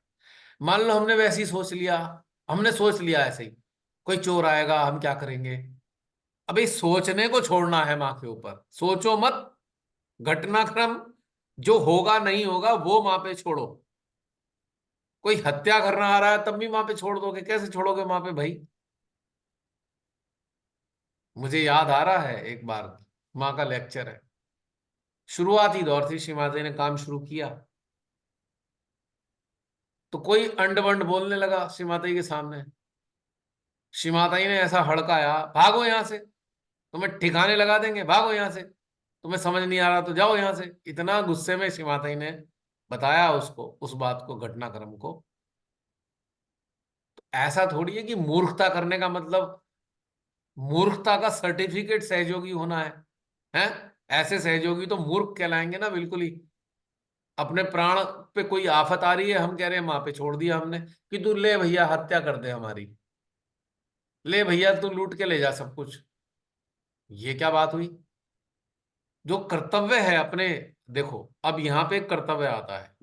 मान लो हमने वैसे ही सोच लिया, हमने सोच लिया ऐसे ही, कोई चोर आएगा हम क्या करेंगे। अबे सोचने को छोड़ना है माँ के ऊपर, सोचो मत। घटनाक्रम जो होगा नहीं होगा वो माँ पे छोड़ो। कोई हत्या करना आ रहा है तब भी माँ पे छोड़ दोगे, कैसे छोड़ोगे माँ पे भाई। मुझे याद आ रहा है एक बार माँ का लेक्चर है, शुरुआती दौर थी, श्री माता जी ने काम शुरू किया तो कोई अंड वंड बोलने लगा श्री माता जी के सामने। श्री माता जी ने ऐसा हड़काया, भागो यहां से, तुम्हें ठिकाने लगा देंगे, भागो यहां से, तुम्हें समझ नहीं आ रहा तो जाओ यहां से। इतना गुस्से में श्री माता जी ने बताया उसको, उस बात को, घटनाक्रम को। ऐसा थोड़ी है कि मूर्खता करने का मतलब मूर्खता का सर्टिफिकेट सहयोगी होना है? ऐसे सहयोगी तो मूर्ख कहलाएंगे ना बिल्कुल ही। अपने प्राण पे कोई आफत आ रही है, हम कह रहे हैं माँ पे छोड़ दिया हमने कि तू ले भैया हत्या कर दे हमारी, ले भैया तू लूट के ले जा सब कुछ। ये क्या बात हुई। जो कर्तव्य है अपने, देखो अब यहां पे एक कर्तव्य आता है।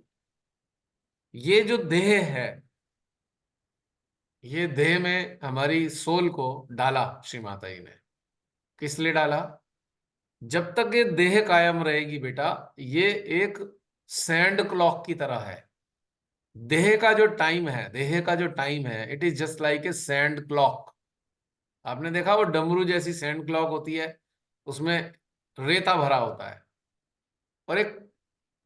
ये जो देह है, ये देह में हमारी सोल को डाला श्री माता जी ने, किस लिए डाला। जब तक ये देह कायम रहेगी बेटा, ये एक सैंड क्लॉक की तरह है। देह का जो टाइम है, देह का जो टाइम है, it is just like a sand clock. आपने देखा वो डमरू जैसी सैंड क्लॉक होती है, उसमें रेता भरा होता है, और एक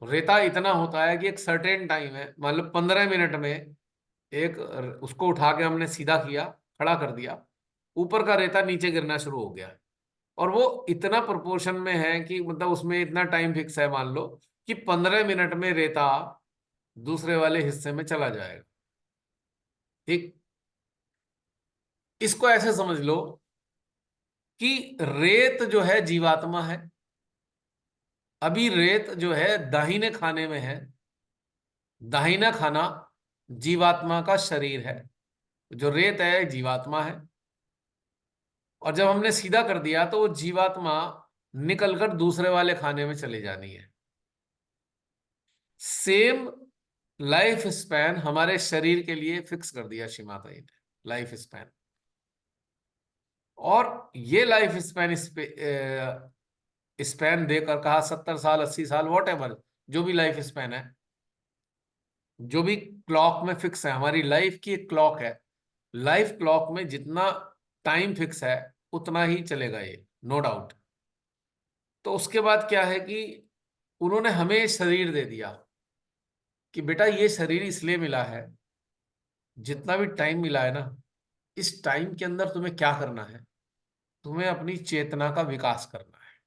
रेता इतना होता है कि एक सर्टेन टाइम है, मतलब 15 मिनट में एक उसको उठा के हमने सीधा किया, खड़ा कर दिया, ऊपर का रेता नीचे गिरना शुरू हो गया। और वो इतना प्रोपोर्शन में है कि मतलब उसमें इतना टाइम फिक्स है, मान लो कि 15 मिनट में रेता दूसरे वाले हिस्से में चला जाएगा। ठीक, इसको ऐसे समझ लो कि रेत जो है जीवात्मा है। अभी रेत जो है दाहिने खाने में है, दाहिना खाना जीवात्मा का शरीर है, जो रेत है जीवात्मा है। और जब हमने सीधा कर दिया तो वो जीवात्मा निकलकर दूसरे वाले खाने में चले जानी है। सेम लाइफ स्पैन हमारे शरीर के लिए फिक्स कर दिया श्री माता जी ने, लाइफ स्पैन। और ये लाइफ स्पैन स्पैन देकर कहा 70 साल 80 साल वॉट एवर, जो भी लाइफ स्पैन है, जो भी क्लॉक में फिक्स है, हमारी लाइफ की एक क्लॉक है। लाइफ क्लॉक में जितना टाइम फिक्स है उतना ही चलेगा ये, नो डाउट। तो उसके बाद क्या है कि उन्होंने हमें शरीर दे दिया कि बेटा ये शरीर इसलिए मिला है, जितना भी टाइम मिला है ना, इस टाइम के अंदर तुम्हें क्या करना है, तुम्हें अपनी चेतना का विकास करना है।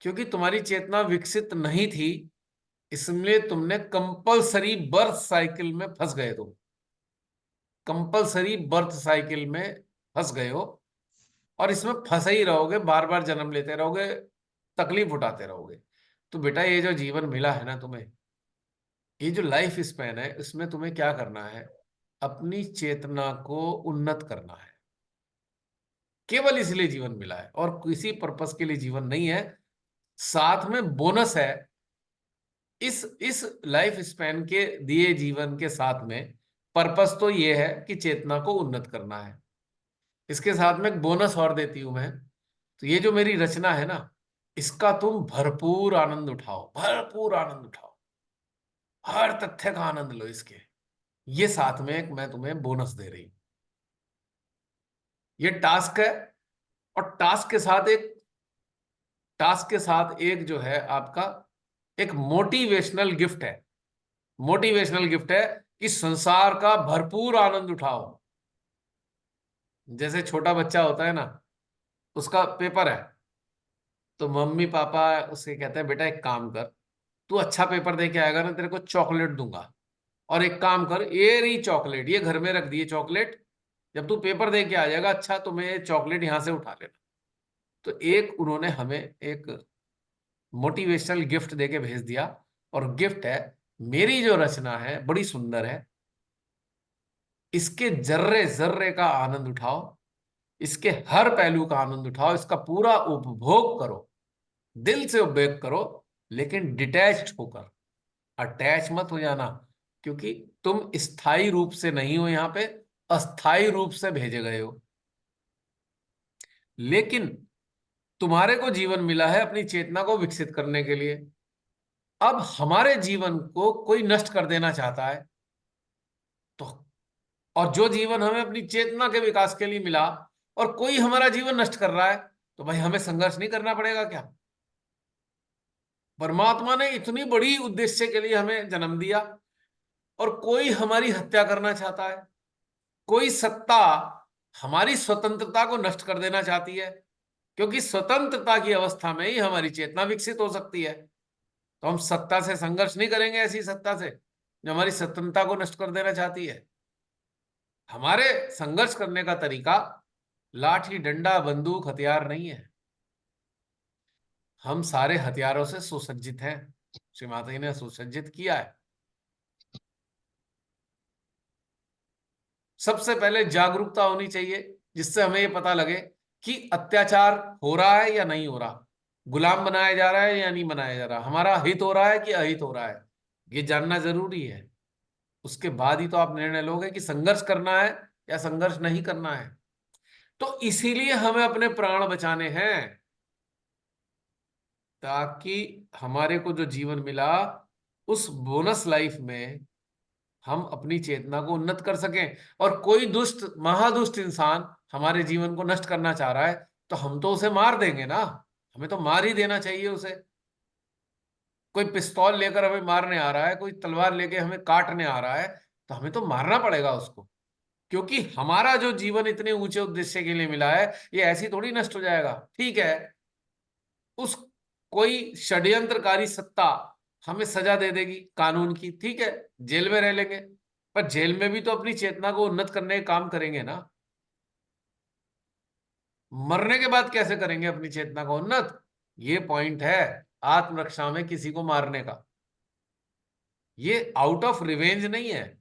क्योंकि तुम्हारी चेतना विकसित नहीं थी, इसलिए तुमने कंपलसरी बर्थ साइकिल में फंस गए। तुम कंपलसरी बर्थ साइकिल में फंस गए हो, और इसमें फंसे ही रहोगे, बार बार जन्म लेते रहोगे, तकलीफ उठाते रहोगे। तो बेटा ये जो जीवन मिला है ना तुम्हें, ये जो लाइफ स्पैन है, इसमें तुम्हें क्या करना है, अपनी चेतना को उन्नत करना है। केवल इसलिए जीवन मिला है और किसी पर्पस के लिए जीवन नहीं है। साथ में बोनस है, इस लाइफ स्पैन के दिए जीवन के साथ में पर्पस तो ये है कि चेतना को उन्नत करना है। इसके साथ में एक बोनस और देती हूं मैं। तो ये जो मेरी रचना है ना, इसका तुम भरपूर आनंद उठाओ, भरपूर आनंद उठाओ, हर तथ्य का आनंद लो इसके। ये साथ में एक मैं तुम्हें बोनस दे रही हूं। ये टास्क है, और टास्क के साथ एक जो है आपका एक मोटिवेशनल गिफ्ट है। मोटिवेशनल गिफ्ट है कि संसार का भरपूर आनंद उठाओ। जैसे छोटा बच्चा होता है ना, उसका पेपर है, तो मम्मी पापा उसे कहते हैं बेटा एक काम कर, तू अच्छा पेपर दे के आएगा ना, तेरे को चॉकलेट दूंगा। और एक काम कर, ये रही चॉकलेट, ये घर में रख दिए चॉकलेट, जब तू पेपर दे के आ जाएगा अच्छा तो मैं चॉकलेट यहां से उठा लेना। तो एक उन्होंने हमें एक मोटिवेशनल गिफ्ट दे के भेज दिया, और गिफ्ट है मेरी जो रचना है, बड़ी सुंदर है, इसके जर्रे जर्रे का आनंद उठाओ, इसके हर पहलू का आनंद उठाओ, इसका पूरा उपभोग करो, दिल से उपभोग करो, लेकिन डिटैच्ड होकर, अटैच मत हो जाना। क्योंकि तुम स्थायी रूप से नहीं हो यहां पे, अस्थायी रूप से भेजे गए हो। लेकिन तुम्हारे को जीवन मिला है अपनी चेतना को विकसित करने के लिए। अब हमारे जीवन को कोई नष्ट कर देना चाहता है तो, और जो जीवन हमें अपनी चेतना के विकास के लिए मिला और कोई हमारा जीवन नष्ट कर रहा है, तो भाई हमें संघर्ष नहीं करना पड़ेगा क्या? परमात्मा ने इतनी बड़ी उद्देश्य के लिए हमें जन्म दिया और कोई हमारी हत्या करना चाहता है, कोई सत्ता हमारी स्वतंत्रता को नष्ट कर देना चाहती है, क्योंकि स्वतंत्रता की अवस्था में ही हमारी चेतना विकसित हो सकती है। तो हम सत्ता से संघर्ष नहीं करेंगे, ऐसी सत्ता से जो हमारी स्वतंत्रता को नष्ट कर देना चाहती है। हमारे संघर्ष करने का तरीका लाठी डंडा बंदूक हथियार नहीं है। हम सारे हथियारों से सुसज्जित हैं, श्री माता जी ने सुसज्जित किया है। सबसे पहले जागरूकता होनी चाहिए, जिससे हमें ये पता लगे कि अत्याचार हो रहा है या नहीं हो रहा, गुलाम बनाया जा रहा है या नहीं बनाया जा रहा, हमारा हित हो रहा है कि अहित हो रहा है, ये जानना जरूरी है। उसके बाद ही तो आप निर्णय लोगे कि संघर्ष करना है या संघर्ष नहीं करना है। तो इसीलिए हमें अपने प्राण बचाने हैं, ताकि हमारे को जो जीवन मिला उस बोनस लाइफ में हम अपनी चेतना को उन्नत कर सकें। और कोई दुष्ट महादुष्ट इंसान हमारे जीवन को नष्ट करना चाह रहा है तो हम तो उसे मार देंगे ना, हमें तो मार ही देना चाहिए उसे। कोई पिस्तौल लेकर हमें मारने आ रहा है, कोई तलवार लेके हमें काटने आ रहा है, तो हमें तो मारना पड़ेगा उसको, क्योंकि हमारा जो जीवन इतने ऊंचे उद्देश्य के लिए मिला है ये ऐसी थोड़ी नष्ट हो जाएगा। ठीक है, उस कोई षड्यंत्रकारी सत्ता हमें सजा दे देगी कानून की, ठीक है, जेल में रह लेंगे, पर जेल में भी तो अपनी चेतना को उन्नत करने का काम करेंगे ना। मरने के बाद कैसे करेंगे अपनी चेतना को उन्नत? ये पॉइंट है आत्मरक्षा में किसी को मारने का। ये आउट ऑफ रिवेंज नहीं है,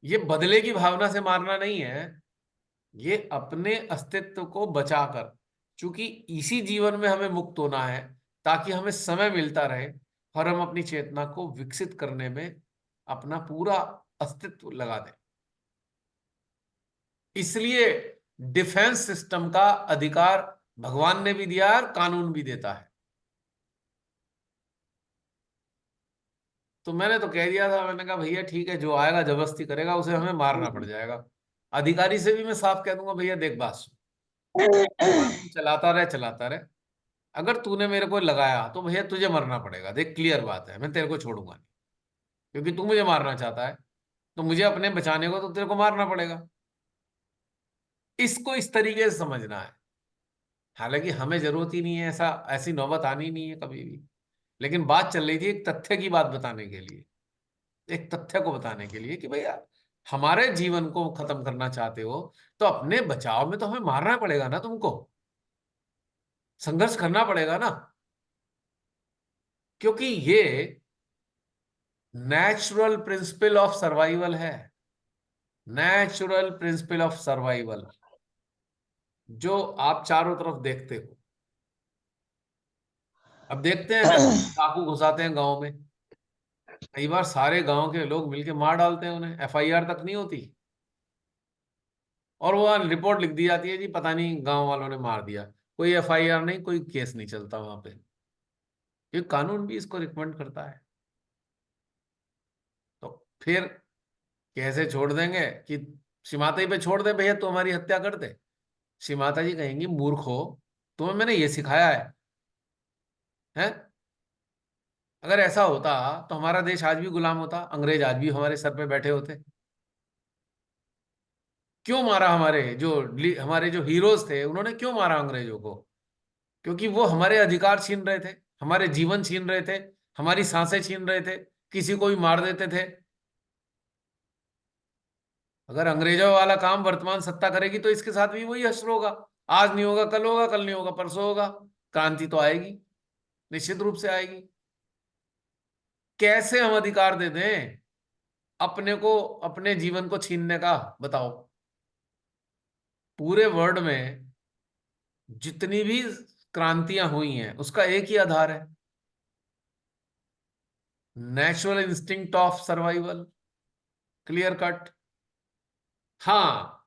ये बदले की भावना से मारना नहीं है, ये अपने अस्तित्व को बचाकर, चूंकि इसी जीवन में हमें मुक्त होना है, ताकि हमें समय मिलता रहे और हम अपनी चेतना को विकसित करने में अपना पूरा अस्तित्व लगा दें। इसलिए डिफेंस सिस्टम का अधिकार भगवान ने भी दिया है और कानून भी देता है। तो मैंने तो कह दिया था, मैंने कहा भैया ठीक है, जो आएगा जबरदस्ती करेगा उसे हमें मारना पड़ जाएगा। अधिकारी से भी मैं साफ कह दूंगा, भैया देख बात सुन, चलाता रहे चलाता रहे, अगर तूने मेरे को लगाया तो भैया तुझे मरना पड़ेगा, देख क्लियर बात है, मैं तेरे को छोड़ूंगा नहीं, क्योंकि तू मुझे मारना चाहता है तो मुझे अपने बचाने को तो तेरे को मारना पड़ेगा। इसको इस तरीके से समझना है। हालांकि हमें जरूरत ही नहीं है, ऐसा ऐसी नौबत आनी नहीं है कभी भी, लेकिन बात चल रही थी एक तथ्य की बात बताने के लिए, एक तथ्य को बताने के लिए कि भैया हमारे जीवन को खत्म करना चाहते हो तो अपने बचाव में तो हमें मारना पड़ेगा ना, तुमको संघर्ष करना पड़ेगा ना, क्योंकि ये नेचुरल प्रिंसिपल ऑफ सर्वाइवल है, नेचुरल प्रिंसिपल ऑफ सर्वाइवल, जो आप चारों तरफ देखते हो। अब देखते हैं जब डाकू घुसाते हैं गांव में, कई बार सारे गांव के लोग मिलके मार डालते हैं उन्हें, एफआईआर तक नहीं होती, और वो रिपोर्ट लिख दी जाती है जी पता नहीं गांव वालों ने मार दिया, कोई एफआईआर नहीं, कोई केस नहीं चलता वहां पे, ये कानून भी इसको रिकमेंड करता है। तो फिर कैसे छोड़ देंगे कि श्री माता जी पे छोड़ दे भैया तू हमारी हत्या कर दे? श्री माता जी कहेंगी मूर्ख हो, तुम्हें मैंने ये सिखाया है? अगर ऐसा होता तो हमारा देश आज भी गुलाम होता, अंग्रेज आज भी हमारे सर पे बैठे होते। क्यों मारा? हमारे जो हीरोज थे उन्होंने क्यों मारा अंग्रेजों को? क्योंकि वो हमारे अधिकार छीन रहे थे, हमारे जीवन छीन रहे थे, हमारी सांसें छीन रहे थे, किसी को भी मार देते थे। अगर अंग्रेजों वाला काम वर्तमान सत्ता करेगी तो इसके साथ भी वही हश्र होगा, आज नहीं होगा कल होगा, कल नहीं होगा परसों होगा, क्रांति तो आएगी, निश्चित रूप से आएगी। कैसे हम अधिकार दे दें अपने को अपने जीवन को छीनने का? बताओ। पूरे वर्ल्ड में जितनी भी क्रांतियां हुई हैं उसका एक ही आधार है, natural instinct of survival, clear cut. हाँ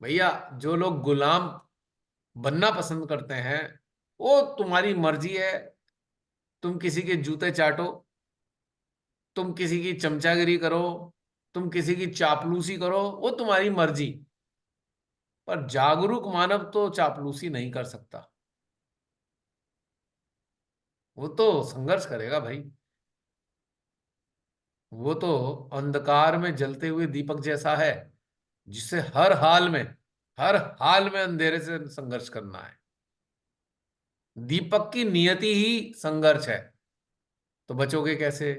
भैया, जो लोग गुलाम बनना पसंद करते हैं, वो तुम्हारी मर्जी है। तुम किसी के जूते चाटो, तुम किसी की चमचागिरी करो, तुम किसी की चापलूसी करो, वो तुम्हारी मर्जी। पर जागरूक मानव तो चापलूसी नहीं कर सकता। वो तो संघर्ष करेगा भाई। वो तो अंधकार में जलते हुए दीपक जैसा है, जिसे हर हाल में अंधेरे से संघर्ष करना है। दीपक की नियति ही संघर्ष है, तो बचोगे कैसे?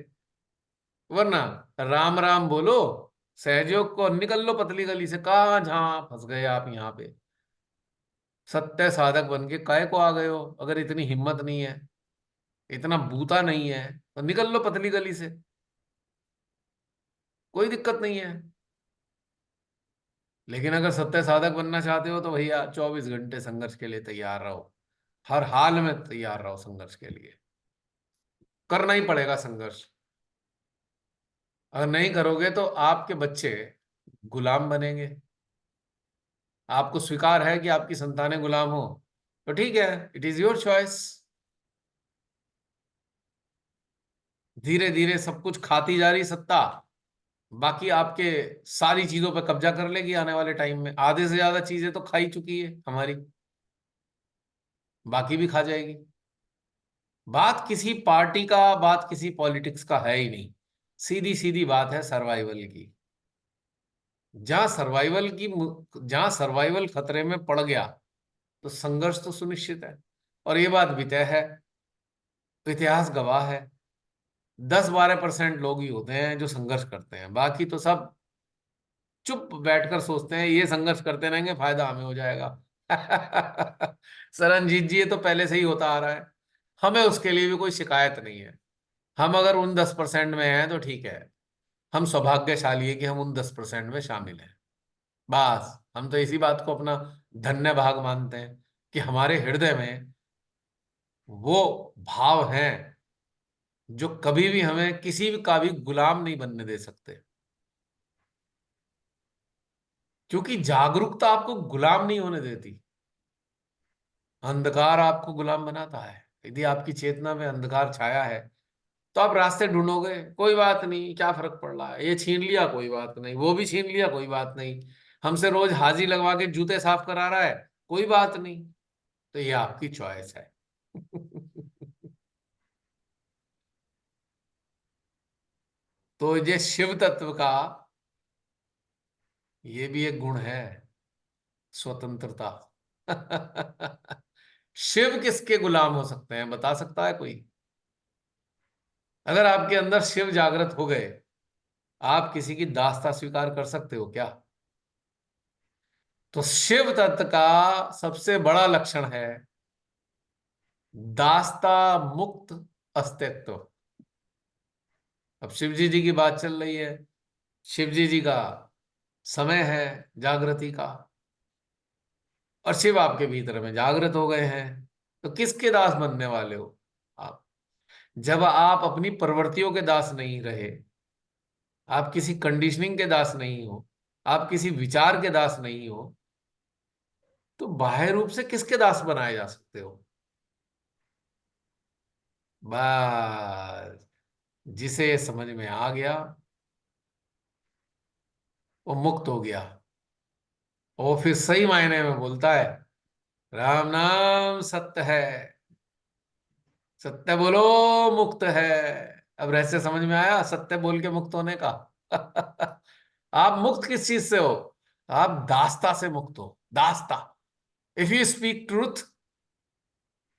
वरना राम राम बोलो, सहयोग को निकल लो पतली गली से। कहा जहां फंस गए आप यहाँ पे? सत्य साधक बन के काहे को आ गए हो? अगर इतनी हिम्मत नहीं है, इतना बूता नहीं है, तो निकल लो पतली गली से, कोई दिक्कत नहीं है। लेकिन अगर सत्य साधक बनना चाहते हो तो भैया 24 घंटे संघर्ष के लिए तैयार रहो। हर हाल में तैयार रहो संघर्ष के लिए। करना ही पड़ेगा संघर्ष। अगर नहीं करोगे तो आपके बच्चे गुलाम बनेंगे। आपको स्वीकार है कि आपकी संतानें गुलाम हो, तो ठीक है, इट इज योर चॉइस। धीरे धीरे सब कुछ खाती जा रही सत्ता, बाकी आपके सारी चीजों पर कब्जा कर लेगी आने वाले टाइम में। आधे से ज्यादा चीजें तो खा ही चुकी है हमारी, बाकी भी खा जाएगी। बात किसी पार्टी का, बात किसी पॉलिटिक्स का है ही नहीं। सीधी सीधी बात है सर्वाइवल की। जहां सर्वाइवल की जहां सर्वाइवल खतरे में पड़ गया, तो संघर्ष तो सुनिश्चित है। और ये बात भी तय है, इतिहास गवाह है, 10-12% लोग ही होते हैं जो संघर्ष करते हैं। बाकी तो सब चुप बैठकर सोचते हैं ये संघर्ष करते रहेंगे, फायदा हमें हो जाएगा। सरनजीत जी, ये तो पहले से ही होता आ रहा है। हमें उसके लिए भी कोई शिकायत नहीं है। हम अगर उन 10% में हैं तो ठीक है। हम सौभाग्यशाली है कि हम उन 10% में शामिल हैं। बस हम तो इसी बात को अपना धन्य भाग मानते हैं कि हमारे हृदय में वो भाव हैं जो कभी भी हमें किसी भी का भी गुलाम नहीं बनने दे सकते। क्योंकि जागरूकता आपको गुलाम नहीं होने देती, अंधकार आपको गुलाम बनाता है। यदि आपकी चेतना में अंधकार छाया है, तो आप रास्ते ढूंढोगे। कोई बात नहीं, क्या फर्क पड़ रहा है, ये छीन लिया कोई बात नहीं, वो भी छीन लिया कोई बात नहीं, हमसे रोज हाजी लगवा के जूते साफ करा रहा है, कोई बात नहीं। तो ये आपकी चॉइस है। तो ये शिव तत्व का ये भी एक गुण है, स्वतंत्रता। शिव किसके गुलाम हो सकते हैं, बता सकता है कोई? अगर आपके अंदर शिव जागृत हो गए, आप किसी की दास्ता स्वीकार कर सकते हो क्या? तो शिव तत्व का सबसे बड़ा लक्षण है दास्ता मुक्त अस्तित्व। अब शिव जी की बात चल रही है, शिव जी का समय है जागृति का, और शिव आपके भीतर में जागृत हो गए हैं। तो किसके दास बनने वाले हो आप? जब आप अपनी प्रवृत्तियों के दास नहीं रहे, आप किसी कंडीशनिंग के दास नहीं हो, आप किसी विचार के दास नहीं हो, तो बाह्य रूप से किसके दास बनाए जा सकते हो? बस जिसे ये समझ में आ गया, वो मुक्त हो गया। वो फिर सही मायने में बोलता है, राम नाम सत्य है, सत्य बोलो मुक्त है। अब रहस्य समझ में आया सत्य बोल के मुक्त होने का? आप मुक्त किस चीज से हो? आप दास्ता से मुक्त हो। दास्ता, if you speak truth,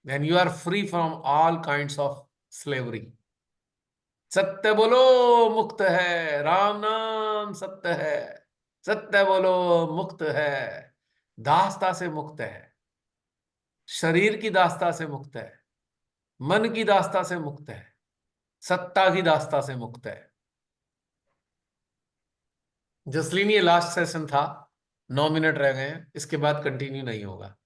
then you are free from all kinds of slavery. सत्य बोलो मुक्त है, राम नाम सत्य है, सत्य बोलो मुक्त है। दास्ता से मुक्त है, शरीर की दास्ता से मुक्त है, मन की दास्ता से मुक्त है, सत्ता की दास्ता से मुक्त है। जसलीन, ये लास्ट सेशन था, 9 मिनट रह गए हैं, इसके बाद कंटिन्यू नहीं होगा।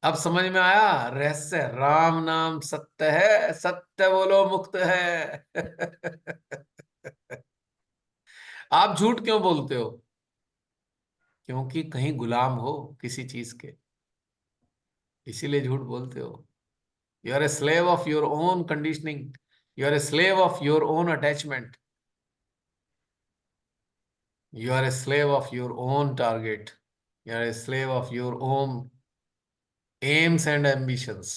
अब समझ में आया रहस्य? राम नाम सत्य है, सत्य बोलो मुक्त है। आप झूठ क्यों बोलते हो? क्योंकि कहीं गुलाम हो किसी चीज के, इसीलिए झूठ बोलते हो। You are a slave of your own conditioning, you are a slave of your own attachment, you are a slave of your own target, you are a slave of your own aims and ambitions.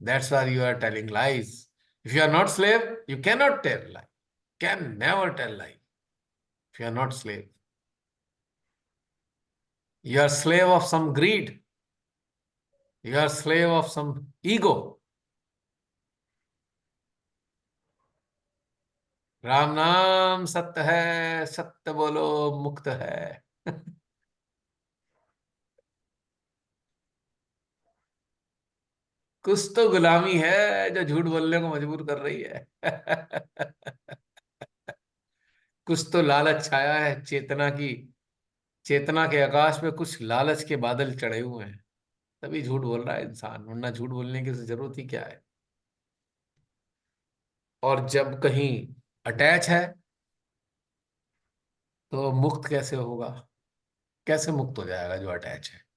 That's why you are telling lies. If you are not slave, you cannot tell lie. Can never tell lie. If you are not slave, you are slave of some greed. You are slave of some ego. Ram नाम सत्य है, सत्य बोलो मुक्त है। कुछ तो गुलामी है जो झूठ बोलने को मजबूर कर रही है। कुछ तो लालच छाया है चेतना की, चेतना के आकाश में कुछ लालच के बादल चढ़े हुए हैं, तभी झूठ बोल रहा है इंसान, वरना झूठ बोलने की जरूरत ही क्या है। और जब कहीं अटैच है तो मुक्त कैसे होगा? कैसे मुक्त हो जाएगा जो अटैच है?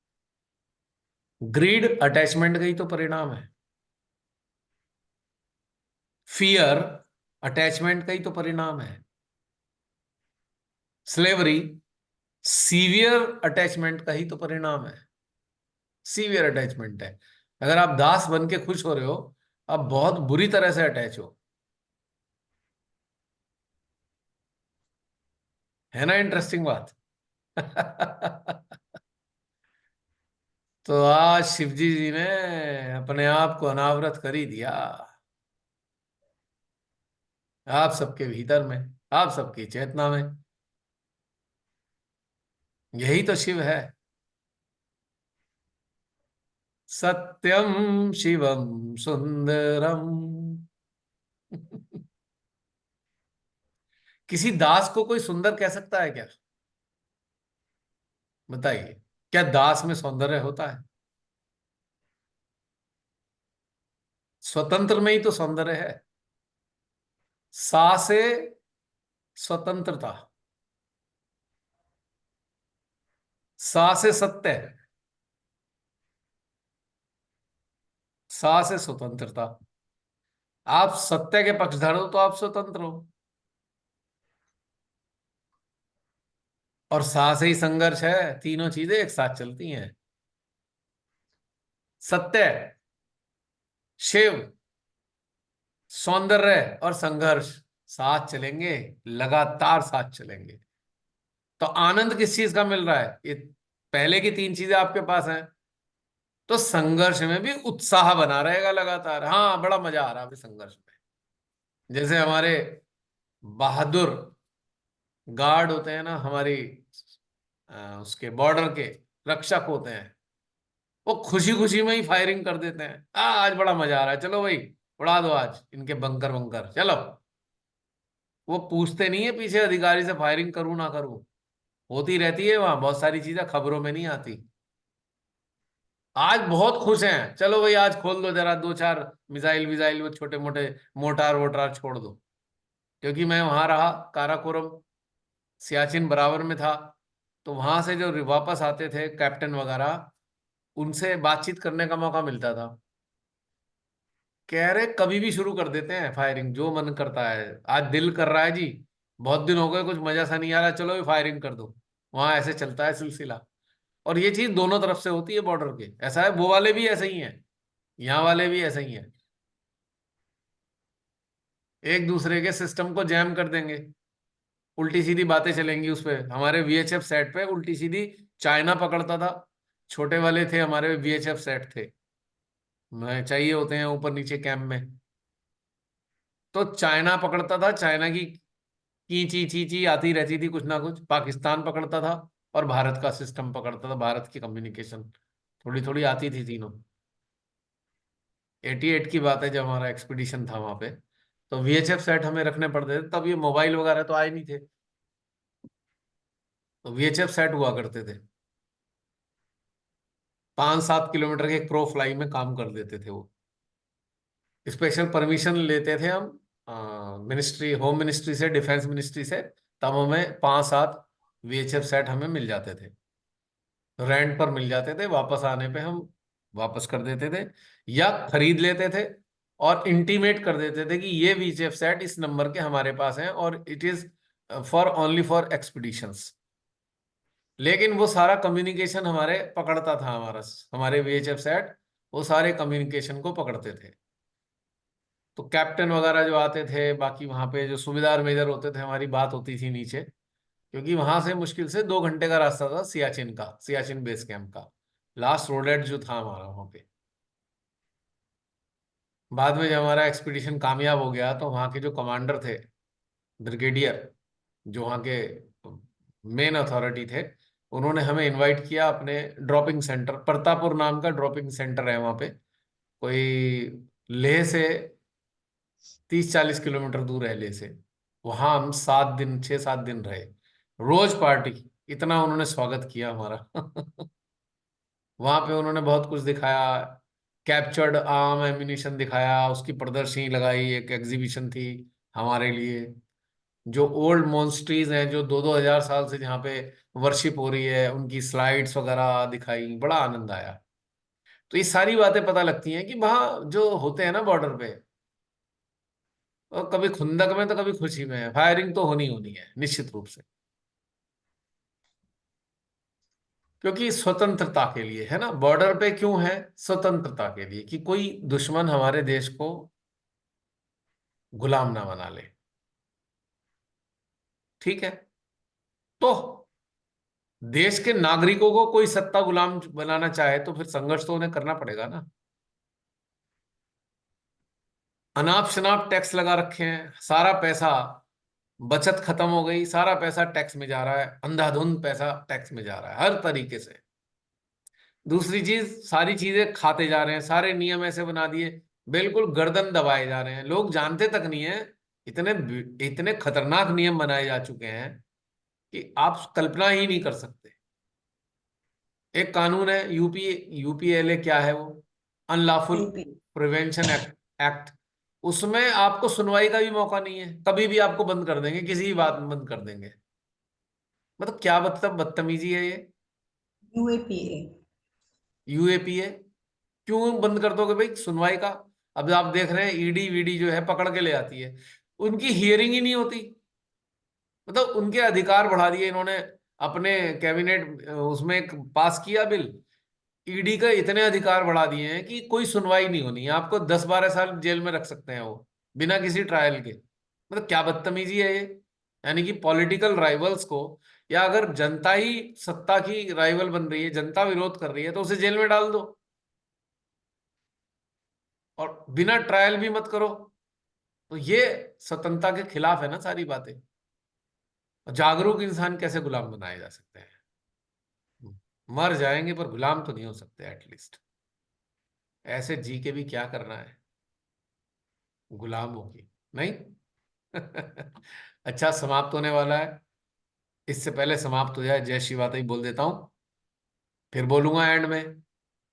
ग्रीड अटैचमेंट का ही तो परिणाम है, फियर अटैचमेंट का ही तो परिणाम है, स्लेवरी सीवियर अटैचमेंट का ही तो परिणाम है। सीवियर अटैचमेंट है, अगर आप दास बन के खुश हो रहे हो, आप बहुत बुरी तरह से अटैच हो। है ना इंटरेस्टिंग बात? तो आज शिवजी जी ने अपने आप को अनावरत कर ही दिया, आप सबके भीतर में, आप सबकी चेतना में। यही तो शिव है। सत्यम शिवम सुंदरम। किसी दास को कोई सुंदर कह सकता है क्या? बताइए, क्या दास में सौंदर्य होता है? स्वतंत्र में ही तो सौंदर्य है। सा से स्वतंत्रता, सा से सत्य, सा से स्वतंत्रता। आप सत्य के पक्षधर हो तो आप स्वतंत्र हो, और सा से ही संघर्ष है। तीनों चीजें एक साथ चलती हैं, सत्य, शिव, सौंदर्य और संघर्ष साथ चलेंगे, लगातार साथ चलेंगे। तो आनंद किस चीज का मिल रहा है? ये पहले की तीन चीजें आपके पास हैं, तो संघर्ष में भी उत्साह बना रहेगा लगातार। हाँ, बड़ा मजा आ रहा है अभी संघर्ष में। जैसे हमारे बहादुर गार्ड होते हैं ना, हमारी उसके बॉर्डर के रक्षक होते हैं, वो खुशी खुशी में ही फायरिंग कर देते हैं। आज बड़ा मजा आ रहा है, चलो भाई उड़ा दो आज इनके बंकर बंकर, चलो। वो पूछते नहीं है पीछे अधिकारी से फायरिंग करूं ना करूं, होती रहती है वहां, बहुत सारी चीजें खबरों में नहीं आती। आज बहुत खुश हैं, चलो भाई आज खोल दो जरा, दो चार मिसाइल विजाइल, वो छोटे मोटे मोटार वोटार छोड़ दो। क्योंकि मैं वहां रहा, काराकोरम, सियाचिन बराबर में था, तो वहां से जो वापस आते थे कैप्टन वगैरह, उनसे बातचीत करने का मौका मिलता था। कह रहे कभी भी शुरू कर देते हैं फायरिंग, जो मन करता है, आज दिल कर रहा है जी, बहुत दिन हो गए कुछ मजा सा नहीं आ रहा, चलो भी फायरिंग कर दो। वहां ऐसे चलता है सिलसिला। और ये चीज दोनों तरफ से होती है बॉर्डर के, ऐसा है, वो वाले भी ऐसे ही हैं, यहाँ वाले भी ऐसे ही हैं। एक दूसरे के सिस्टम को जैम कर देंगे, उल्टी सीधी बातें चलेंगी उस पे। हमारे वीएचएफ सेट पे उल्टी सीधी चाइना पकड़ता था, छोटे वाले थे हमारे वीएचएफ सेट थे, मैं चाहिए होते हैं ऊपर नीचे कैंप में, तो चाइना पकड़ता था, चाइना की ची ची ची आती रहती थी कुछ ना कुछ, पाकिस्तान पकड़ता था, और भारत का सिस्टम पकड़ता था, भारत की कम्युनिकेशन थोड़ी थोड़ी आती थी तीनों। 88 की बात है जब हमारा एक्सपीडिशन था वहां पे, तो वीएचएफ सेट हमें रखने पड़ते थे, तब ये मोबाइल वगैरह तो आए नहीं थे, तो वीएचएफ सेट हुआ करते थे, 5-7 किलोमीटर के क्रो फ्लाई में काम कर देते थे वो। स्पेशल परमिशन लेते थे हम मिनिस्ट्री, होम मिनिस्ट्री से, डिफेंस मिनिस्ट्री से, तब हमें 5-7 VHF सेट हमें मिल जाते थे, रेंट पर मिल जाते थे। वापस आने पे हम वापस कर देते थे या खरीद लेते थे और इंटीमेट कर देते थे कि ये VHF सेट इस नंबर के हमारे पास हैं और it is for only for expeditions. लेकिन वो सारा कम्युनिकेशन हमारे पकड़ता था, हमारे VHF सेट वो सारे कम्युनिकेशन को पकड़ते थे। तो कैप्टन वगैरह जो आते थे, बाकी वहां पे जो सूबेदार मेजर होते थे, हमारी बात होती थी नीचे, क्योंकि वहां से मुश्किल से 2 घंटे का रास्ता था सियाचिन का, सियाचिन बेस कैंप का, लास्ट रोडेट जो था हमारा वहां पे। बाद में जब हमारा एक्सपीडिशन कामयाब हो गया तो वहां के जो कमांडर थे, ब्रिगेडियर, जो वहां के मेन अथॉरिटी थे, उन्होंने हमें इनवाइट किया अपने ड्रॉपिंग सेंटर, परतापुर नाम का ड्रॉपिंग सेंटर है वहां पे, कोई लेह से 30-40 किलोमीटर दूर है लेह से। वहां हम 7 दिन, 6-7 दिन रहे, रोज पार्टी, इतना उन्होंने स्वागत किया हमारा। वहां पे उन्होंने बहुत कुछ दिखाया, कैप्चर्ड आर्म एम्यूनिशन दिखाया, उसकी प्रदर्शनी लगाई, एक एग्जीबिशन थी हमारे लिए। जो ओल्ड मॉन्स्ट्रीज हैं जो 2-2 हजार साल से जहाँ पे वर्शिप हो रही है, उनकी स्लाइड्स वगैरह दिखाई, बड़ा आनंद आया। तो ये सारी बातें पता लगती हैं कि वहाँ जो होते हैं ना बॉर्डर पे, और कभी खुंदक में तो कभी खुशी में, फायरिंग तो होनी होनी है निश्चित रूप से, क्योंकि स्वतंत्रता के लिए है ना। बॉर्डर पे क्यों है? स्वतंत्रता के लिए, कि कोई दुश्मन हमारे देश को गुलाम ना बना ले। ठीक है, तो देश के नागरिकों को कोई सत्ता गुलाम बनाना चाहे तो फिर संघर्ष तो उन्हें करना पड़ेगा ना। अनाप शनाप टैक्स लगा रखे हैं, सारा पैसा, बचत खत्म हो गई, सारा पैसा टैक्स में जा रहा है, अंधाधुंध पैसा टैक्स में जा रहा है हर तरीके से। दूसरी चीज, सारी चीजें खाते जा रहे हैं, सारे नियम ऐसे बना दिए, बिल्कुल गर्दन दबाए जा रहे हैं, लोग जानते तक नहीं है। इतने इतने खतरनाक नियम बनाए जा चुके हैं कि आप कल्पना ही नहीं कर सकते। एक कानून है यूपीएलए, क्या है वो? Unlawful UP prevention act. उसमें आपको सुनवाई का भी मौका नहीं है, कभी भी आपको बंद कर देंगे, किसी भी बात में बंद कर देंगे। मतलब क्या मतलब बदतमीजी है ये। यूएपीए यूएपीए क्यों बंद कर दोगे भाई सुनवाई का? अब आप देख रहे हैं ईडी वीडी जो है पकड़ के ले आती है, उनकी हियरिंग ही नहीं होती। मतलब उनके अधिकार बढ़ा दिए इन्होंने, अपने कैबिनेट उसमें एक पास किया बिल, ईडी का इतने अधिकार बढ़ा दिए हैं कि कोई सुनवाई नहीं होनी है, आपको 10-12 साल जेल में रख सकते हैं वो, बिना किसी ट्रायल के। मतलब क्या बदतमीजी है ये। यानी कि पॉलिटिकल राइवल्स को, या अगर जनता ही सत्ता की राइवल बन रही है, जनता विरोध कर रही है, तो उसे जेल में डाल दो और बिना ट्रायल भी मत करो। तो ये स्वतंत्रता के खिलाफ है ना सारी बातें। जागरूक इंसान कैसे गुलाम बनाए जा सकते हैं? मर जाएंगे पर गुलाम तो नहीं हो सकते एटलीस्ट। ऐसे जी के भी क्या करना है गुलामों की, नहीं। अच्छा, समाप्त होने वाला है। इससे पहले समाप्त हो जाए, जय श्री माता ही बोल देता हूं, फिर बोलूंगा एंड में।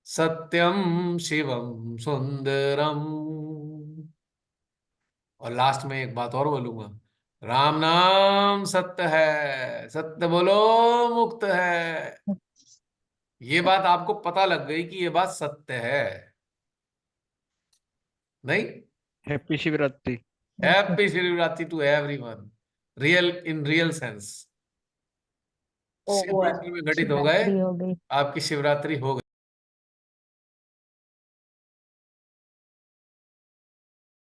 सत्यम शिवम सुंदरम, और लास्ट में एक बात और बोलूंगा, राम नाम सत्य है, सत्य बोलो मुक्त है। ये बात आपको पता लग गई कि ये बात सत्य है, नहीं? Happy Shivratri. Happy Shivratri to everyone, real in real sense. Shiv over. मंदिर में घटित हो गए, शिवरात्रि हो गई। आपकी शिवरात्रि हो गई।